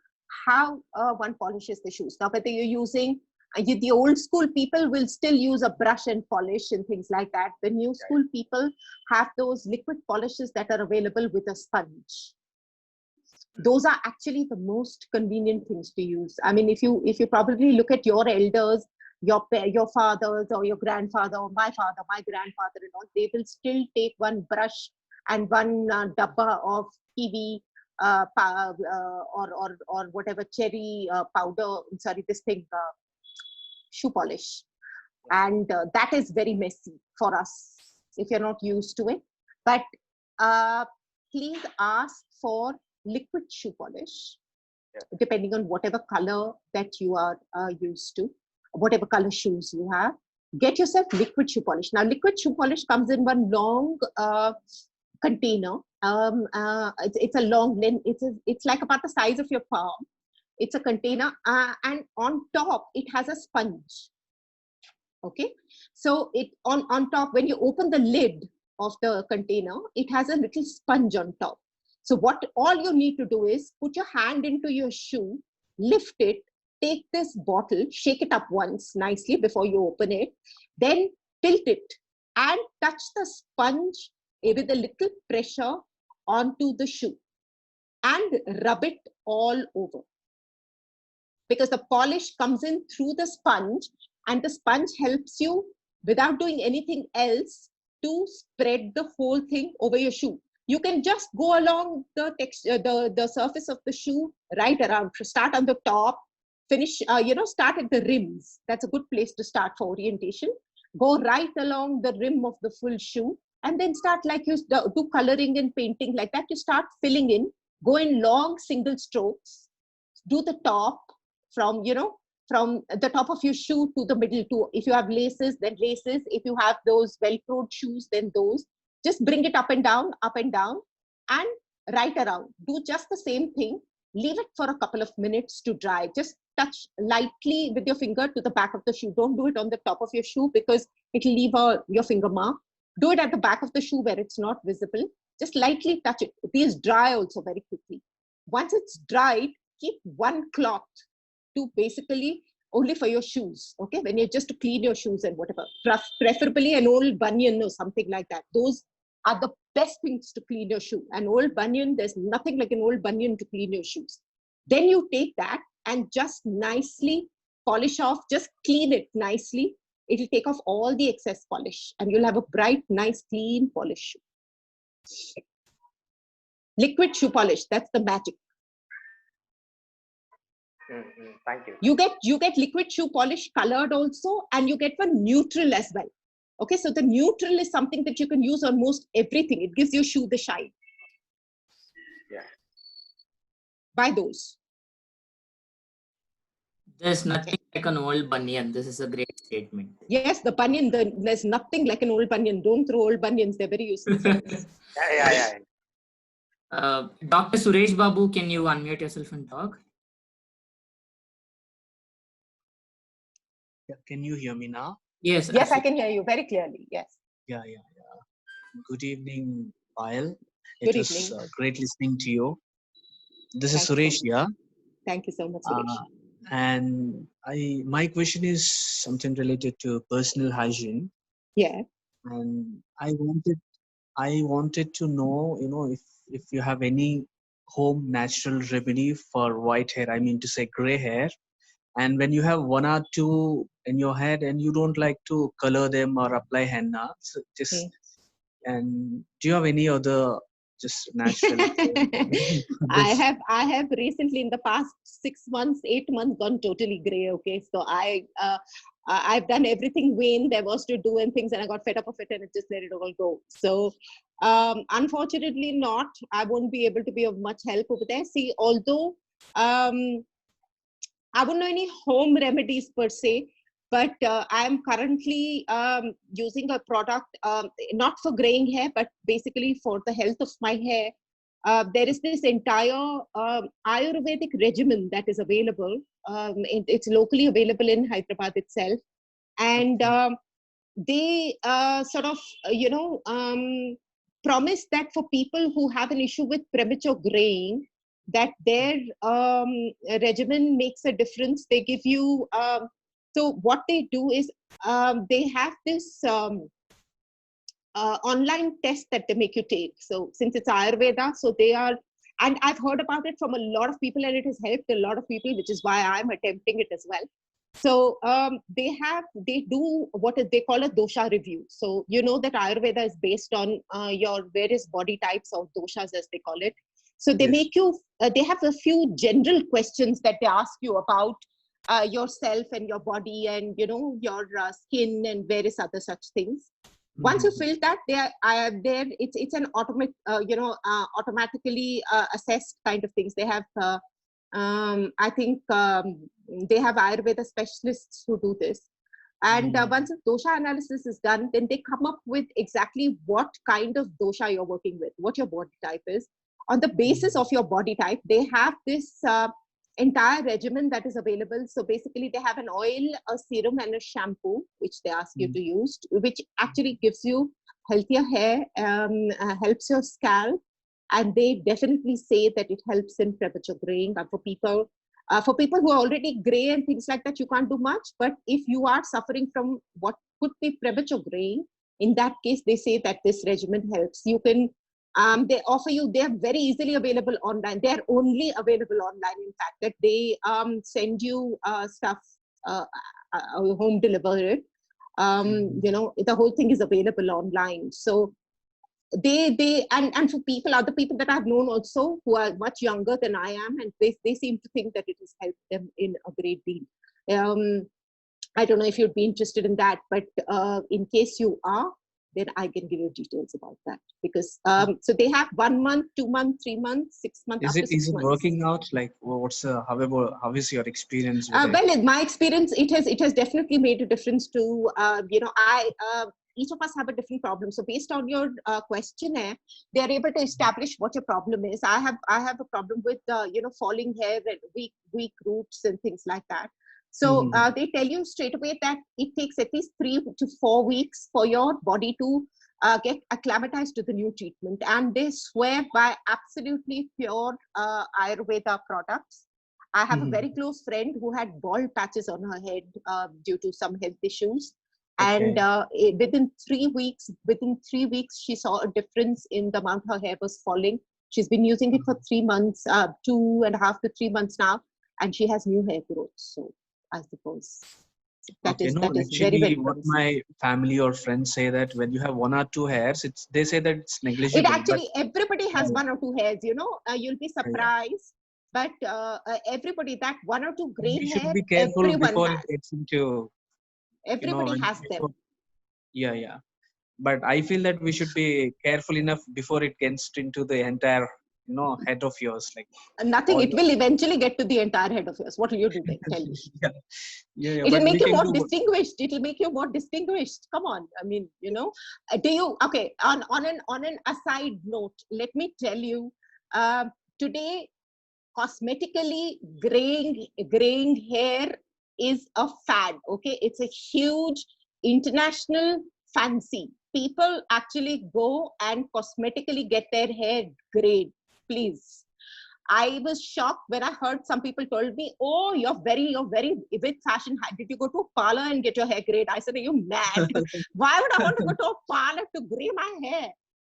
how one polishes the shoes. Now, whether you're using, the old school people will still use a brush and polish and things like that. The new school people have those liquid polishes that are available with a sponge. Those are actually the most convenient things to use. I mean, if you probably look at your elders, your fathers or your grandfather or my father, my grandfather and all, they will still take one brush and one dabba of kiwi or whatever cherry powder, shoe polish. And that is very messy for us if you're not used to it. But please ask for liquid shoe polish, depending on whatever color that you are used to, whatever color shoes you have. Get yourself liquid shoe polish. Now, liquid shoe polish comes in one long container. It's a long length. It's like about the size of your palm. It's a container, and on top it has a sponge. Okay, so it on top, when you open the lid of the container, it has a little sponge on top. So all you need to do is put your hand into your shoe, lift it, take this bottle, shake it up once nicely before you open it, then tilt it and touch the sponge with a little pressure onto the shoe and rub it all over. Because the polish comes in through the sponge, and the sponge helps you, without doing anything else, to spread the whole thing over your shoe. You can just go along the texture, the surface of the shoe right around. Start on the top, finish, start at the rims. That's a good place to start for orientation. Go right along the rim of the full shoe, and then start like you do coloring and painting like that. You start filling in, go in long single strokes, do the top from the top of your shoe to the middle too. If you have laces, then laces. If you have those Velcroed shoes, then those. Just bring it up and down, and right around. Do just the same thing. Leave it for a couple of minutes to dry. Just touch lightly with your finger to the back of the shoe. Don't do it on the top of your shoe, because it will leave your finger mark. Do it at the back of the shoe where it's not visible. Just lightly touch it. It is dry also very quickly. Once it's dried, keep one cloth to basically only for your shoes. Okay, when you're just to clean your shoes and whatever. Preferably an old bunion or something like that. Those are the best things to clean your shoe. An old bunion, there's nothing like an old bunion to clean your shoes. Then you take that and just nicely polish off, just clean it nicely. It'll take off all the excess polish and you'll have a bright, nice, clean polish shoe. Liquid shoe polish, that's the magic. Thank you. You get liquid shoe polish colored also, and you get one neutral as well. Okay, so the neutral is something that you can use on most everything. It gives your shoe the shine. Yeah. Buy those. There's nothing like an old bunion. This is a great statement. Yes, the bunion, there's nothing like an old bunion. Don't throw old bunions, they're very useless. Yeah. Dr. Suresh Babu, can you unmute yourself and talk? Yeah, can you hear me now? Yes. Yes, I can hear you very clearly. Yes. Yeah. Good evening, Payal. Good It was evening. great listening to you. This is Thank you Suresh so here. Thank you so much, Suresh. And my question is something related to personal hygiene. Yeah. And I wanted to know, if you have any home natural remedy for white hair, I mean to say gray hair. And when you have one or two in your head and you don't like to color them or apply henna, so just and do you have any other just natural? I have recently in the past 6 months, 8 months gone totally gray. Okay, so I've done everything Wayne there was to do and things, and I got fed up of it and just let it all go. So unfortunately not. I won't be able to be of much help over there. See, although I wouldn't know any home remedies per se, but I'm currently using a product, not for graying hair, but basically for the health of my hair. There is this entire Ayurvedic regimen that is available. It's locally available in Hyderabad itself. And they sort of, promise that for people who have an issue with premature graying, that their regimen makes a difference. They give you, so what they do is they have this online test that they make you take. So since it's Ayurveda, so they are, and I've heard about it from a lot of people and it has helped a lot of people, which is why I'm attempting it as well. So they do what they call a dosha review. So you know that Ayurveda is based on your various body types of doshas, as they call it. So they make you, they have a few general questions that they ask you about yourself and your body and, your skin and various other such things. Once you fill that, it's an automatically assessed kind of things. They have, I think they have Ayurveda specialists who do this. And once the dosha analysis is done, then they come up with exactly what kind of dosha you're working with, what your body type is. On the basis of your body type, they have this entire regimen that is available. So basically they have an oil, a serum and a shampoo, which they ask you to use, which actually gives you healthier hair, helps your scalp. And they definitely say that it helps in premature graying. For people who are already gray and things like that, you can't do much. But if you are suffering from what could be premature graying, in that case, they say that this regimen helps. You can, they offer you, they are very easily available online. They are only available online, in fact, that they send you stuff, home delivered. The whole thing is available online. So and for other people that I've known also who are much younger than I am, and they seem to think that it has helped them in a great deal. I don't know if you'd be interested in that, but in case you are, then I can give you details about that, because so they have 1 month, 2 months, 3 months, 6 months. Is it working out? Like, how is your experience with it? Well, in my experience, it has definitely made a difference to each of us have a different problem. So based on your questionnaire, they are able to establish what your problem is. I have a problem with falling hair and weak roots and things like that. So they tell you straight away that it takes at least 3 to 4 weeks for your body to get acclimatized to the new treatment, and they swear by absolutely pure Ayurveda products. I have a very close friend who had bald patches on her head due to some health issues. And within 3 weeks, she saw a difference in the amount her hair was falling. She's been using it for 3 months, 2.5 to 3 months now, and she has new hair growth. So I suppose that is very, very what promising. my family or friends say, that when you have 1 or 2 hairs, they say that it's negligible. It actually, everybody has 1 or 2 hairs, you'll be surprised. But everybody, that 1 or 2 gray we hair, should be careful everyone before has. it gets into, Everybody has them. Yeah. But I feel that we should be careful enough before it gets into the entire, head of yours. Like nothing, it will eventually get to the entire head of yours. What will you do then? Tell me. Yeah. It'll make you more distinguished. It'll make you more distinguished. Come on. I mean, do you, okay, on an aside note, let me tell you, today, cosmetically graying hair is a fad. Okay, it's a huge international fancy. People actually go and cosmetically get their hair grayed. Please, I was shocked when I heard some people told me, "Oh, you're very with fashion. Did you go to a parlor and get your hair grayed?" I said, "Are you mad? Why would I want to go to a parlor to gray my hair?"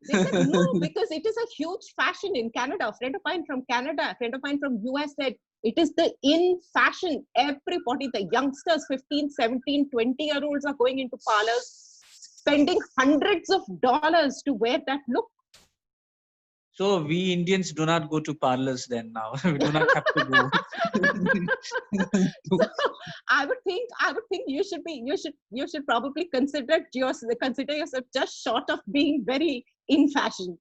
They said, "No, because it is a huge fashion in Canada." A friend of mine from Canada, a friend of mine from US said, it is the in fashion. Everybody, the youngsters, 15, 17, 20-year-olds are going into parlors, spending hundreds of dollars to wear that look. So we Indians do not go to parlors then now. We do not have to go. So I would think you should probably consider yourself just short of being very in fashion.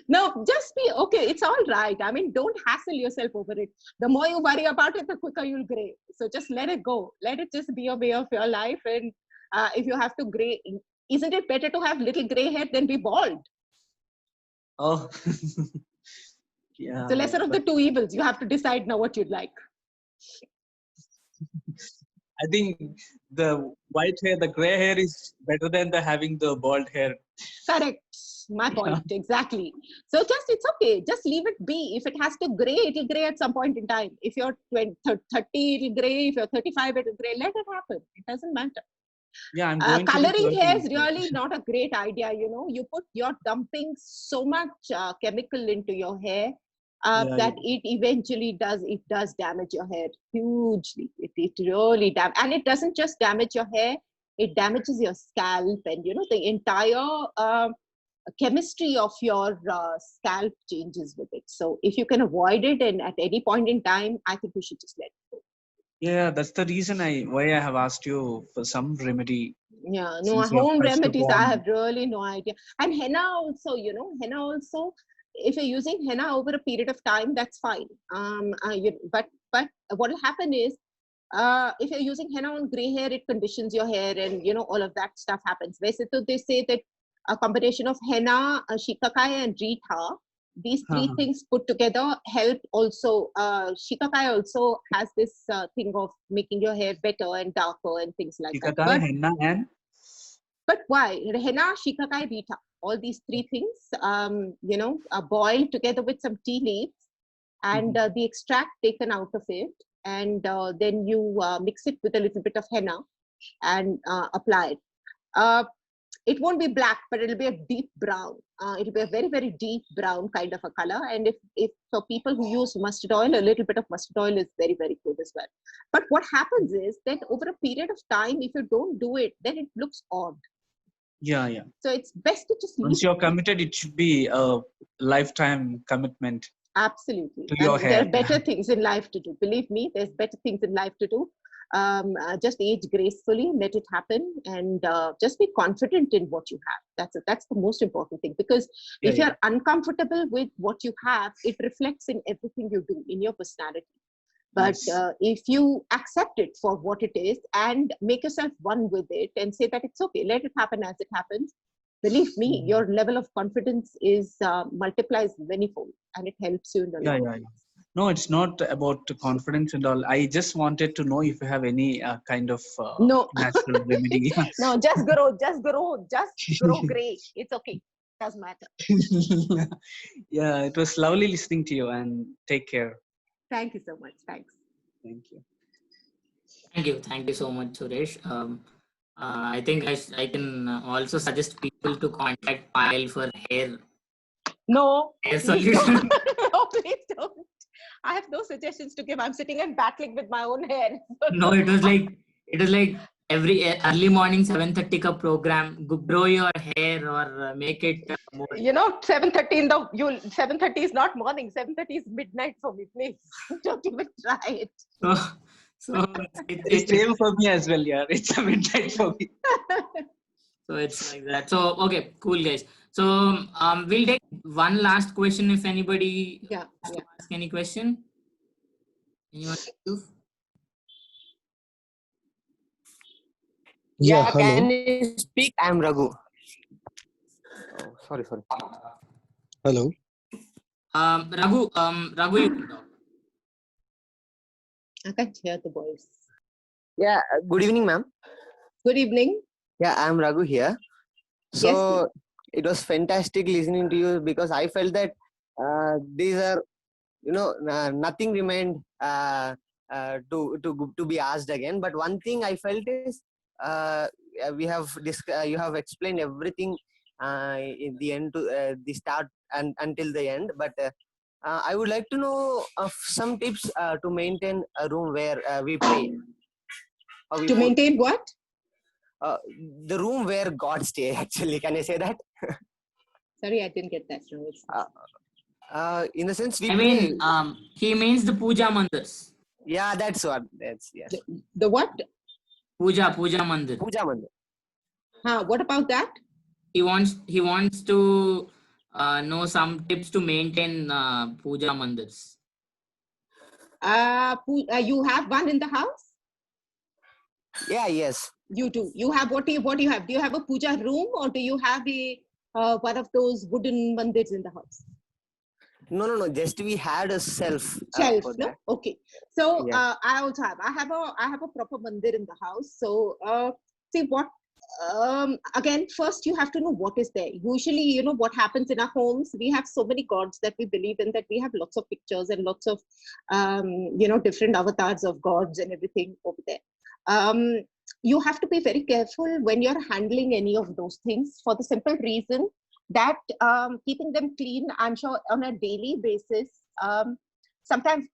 No, just be okay. It's all right. I mean, don't hassle yourself over it. The more you worry about it, the quicker you'll gray. So just let it go. Let it just be a way of your life. And if you have to gray, isn't it better to have little gray hair than be bald? Oh, yeah. So lesser of the two evils. You have to decide now what you'd like. I think the white hair, the gray hair is better than having the bald hair. Correct. My point. Exactly. So it's okay. Just leave it be. If it has to gray, it'll gray at some point in time. If you're 30, it'll gray. If you're 35, it'll gray. Let it happen. It doesn't matter. Yeah, I'm going coloring hair is really not a great idea. You're dumping so much chemical into your hair that it eventually does damage your hair hugely. It really damages, and it doesn't just damage your hair, it damages your scalp, and the entire chemistry of your scalp changes with it. So if you can avoid it, and at any point in time, I think you should just let it go. Yeah, that's the reason why I have asked you for some remedy. Yeah, no, home remedies, I have really no idea. And henna also, if you're using henna over a period of time, that's fine. But what will happen is, if you're using henna on gray hair, it conditions your hair, and all of that stuff happens. So they say that a combination of henna, shikakai, and rita, these three things put together help also. Shikakai also has this thing of making your hair better and darker and things like Shikakai, that. henna, and? But why? Henna, shikakai, rita, all these three things, are boiled together with some tea leaves, and the extract taken out of it, and then you mix it with a little bit of henna and apply it. It won't be black, but it'll be a deep brown. It'll be a very, very deep brown kind of a color. And if for people who use mustard oil, a little bit of mustard oil is very, very good as well. But what happens is that over a period of time, if you don't do it, then it looks odd. Yeah. So it's best to just once you're committed, it should be a lifetime commitment. Absolutely. To your hair. There are better things in life to do. Believe me, there's better things in life to do. Just age gracefully, let it happen, and just be confident in what you have. That's the most important thing, because if you're uncomfortable with what you have, it reflects in everything you do, in your personality. But if you accept it for what it is and make yourself one with it and say that it's okay, let it happen as it happens, believe me, your level of confidence is multiplies manyfold, and it helps you in the long run. No, it's not about confidence and all. I just wanted to know if you have any kind of No. natural remedy. No, just grow gray. It's okay. Doesn't matter. Yeah, it was lovely listening to you, and take care. Thank you so much. Thanks. Thank you. Thank you so much, Suresh. I think I can also suggest people to contact Payal for No, hair please solution. don't. No, please don't. I have no suggestions to give. I'm sitting and battling with my own hair. No, it was like every early morning 7:30 ka program. Grow your hair or make it more. 7:30 in the 7:30 is not morning. 7:30 is midnight for me. Please don't even try it. So It's same for me as well. Yeah, it's a midnight for me. So it's like that. So okay, cool guys. So we'll take one last question if anybody wants to ask any question. Anyone? Yeah, hello. can you speak? I'm Raghu. Oh, sorry. Hello. Raghu, you can talk. I can't hear the voice. Yeah, good evening, ma'am. Good evening. Yeah, I'm Raghu here. So it was fantastic listening to you because I felt that these are, nothing remained to be asked again. But one thing I felt is you have explained everything in the end to the start and until the end. But I would like to know some tips to maintain a room where we pray. To maintain what? The room where God stay. Actually, can I say that? Sorry, I didn't get that. In the sense we I pray. mean, he means the puja mandirs. Yeah, that's what. That's yes. The what? Puja mandir. Puja mandir. What about that? He wants to know some tips to maintain puja mandirs. You have one in the house? Yeah, yes. You do. You have what do you have? Do you have a puja room or do you have a one of those wooden mandirs in the house? No. Just we had a shelf. No? Okay. So I also have. I have a proper mandir in the house. So see what. Again, first you have to know what is there. Usually, what happens in our homes. We have so many gods that we believe in that we have lots of pictures and lots of different avatars of gods and everything over there. You have to be very careful when you're handling any of those things for the simple reason that keeping them clean, I'm sure on a daily basis, sometimes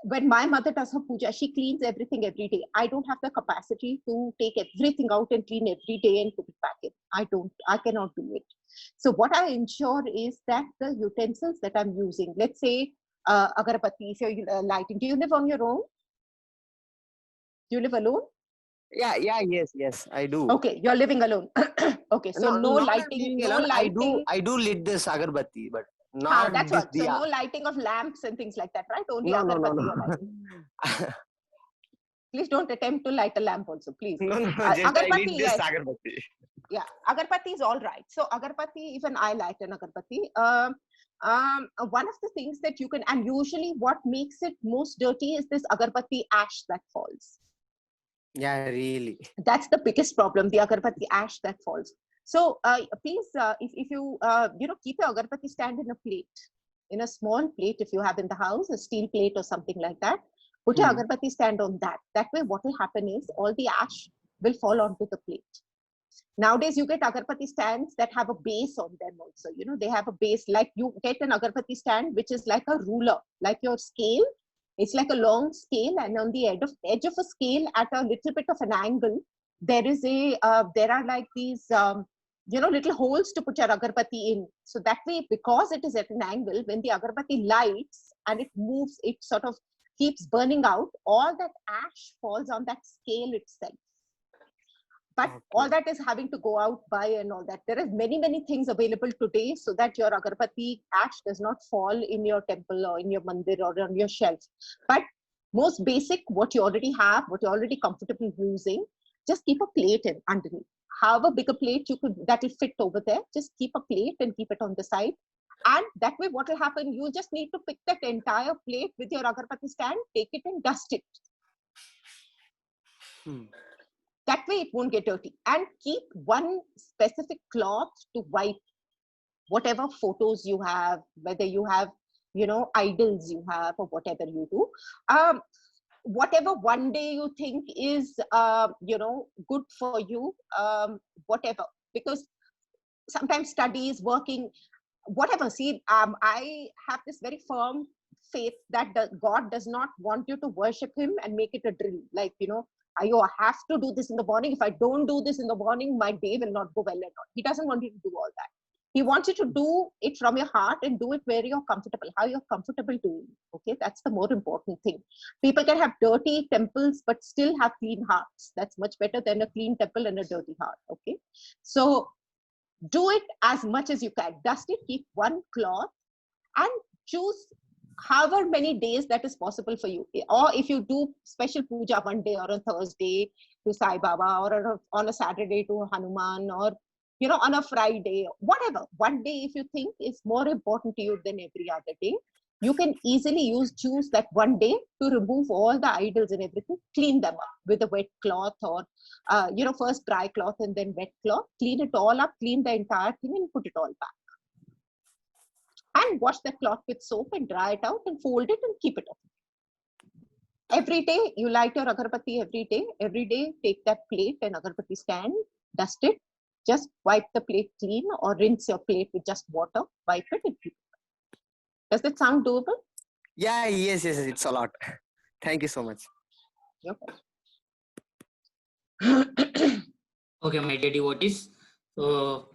when my mother does her puja, she cleans everything every day. I don't have the capacity to take everything out and clean every day and put it back in. I cannot do it. So what I ensure is that the utensils that I'm using, let's say agarbatti, if you're lighting, do you live on your own? Do you live alone? Yeah, yes, I do. Okay, you're living alone. Okay, so no lighting, no lighting. I do lit this agarbatti, but not that's this what. So no lighting of lamps and things like that, right? Only no. Please don't attempt to light a lamp also, please. No, just I lit this yes. agarbatti. Yeah, agarbatti is all right. So agarbatti, even I light an agarbatti. One of the things that you can, and usually what makes it most dirty is this agarbatti ash that falls. Yeah, really. That's the biggest problem, the agarbatti ash that falls. So please, if you keep your agarbatti stand in a plate, in a small plate, if you have in the house, a steel plate or something like that, put your agarbatti stand on that. That way, what will happen is all the ash will fall onto the plate. Nowadays, you get agarbatti stands that have a base on them also. They have a base, like you get an agarbatti stand, which is like a ruler, like your scale. It's like a long scale, and on the edge of a scale at a little bit of an angle, there are like these, little holes to put your agarbatti in. So that way, because it is at an angle, when the agarbatti lights and it moves, it sort of keeps burning out, all that ash falls on that scale itself. But all that is having to go out by and all that. There is many things available today so that your agarbatti ash does not fall in your temple or in your mandir or on your shelf. But most basic, what you already have, what you're already comfortable using, just keep a plate in underneath. However big a plate that will fit over there, just keep a plate and keep it on the side. And that way, what will happen? You just need to pick that entire plate with your agarbatti stand, take it and dust it. That way, it won't get dirty. And keep one specific cloth to wipe whatever photos you have, whether you have, idols you have, or whatever you do. Whatever one day you think is, good for you, whatever. Because sometimes studies, working, whatever. See, I have this very firm faith that God does not want you to worship him and make it a drill. Like, I have to do this in the morning. If I don't do this in the morning, my day will not go well at all. He doesn't want you to do all that. He wants you to do it from your heart and do it where you're comfortable, how you're comfortable doing it. Okay, that's the more important thing. People can have dirty temples but still have clean hearts. That's much better than a clean temple and a dirty heart. Okay, so do it as much as you can. Dust it, keep one cloth, and choose however many days that is possible for you. Or if you do special puja one day or on Thursday to Sai Baba, or on a Saturday to Hanuman, or on a Friday, whatever. One day, if you think is more important to you than every other day, you can easily choose that one day to remove all the idols and everything, clean them up with a wet cloth, or first dry cloth and then wet cloth. Clean it all up, clean the entire thing and put it all back. And wash the cloth with soap and dry it out and fold it and keep it up. Every day, you light your agarbatti every day. Every day, take that plate and agarbatti stand, dust it. Just wipe the plate clean or rinse your plate with just water, wipe it and keep it. Does that sound doable? Yeah, yes, it's a lot. Thank you so much. Okay, my dear devotees. So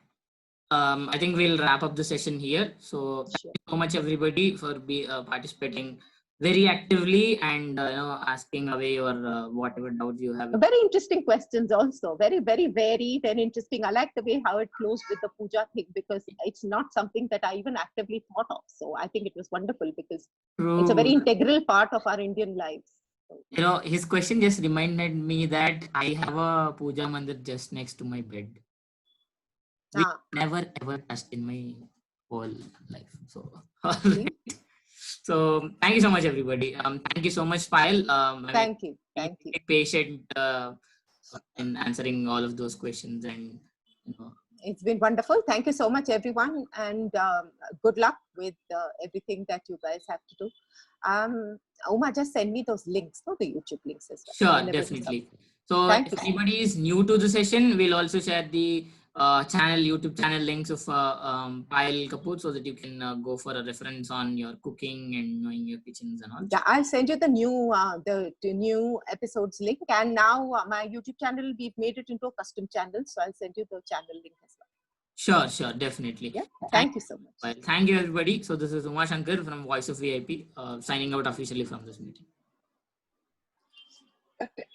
I think we'll wrap up the session here. So thank you so much, everybody, for participating very actively and asking away your whatever doubts you have. Very interesting questions also. Very, very varied and interesting. I like the way how it closed with the puja thing, because it's not something that I even actively thought of. So I think it was wonderful, because it's a very integral part of our Indian lives. His question just reminded me that I have a puja mandir just next to my bed. Which never ever touched in my whole life. So, so thank you so much, everybody. Thank you so much, Payal. Thank you. Be patient in answering all of those questions, and it's been wonderful. Thank you so much, everyone, and good luck with everything that you guys have to do. Uma, just send me those links, the YouTube links as well. Sure, definitely. So if anybody is new to the session, we'll also share the YouTube channel links of Payal Kapoor, so that you can go for a reference on your cooking and knowing your kitchens and all. Yeah, I'll send you the new episodes link, and now my YouTube channel, we've made it into a custom channel, so I'll send you the channel link as well. Sure, definitely. Yeah, thank you so much. Well, thank you, everybody. So this is Uma Shankar from Voice of VIP, signing out officially from this meeting. Okay.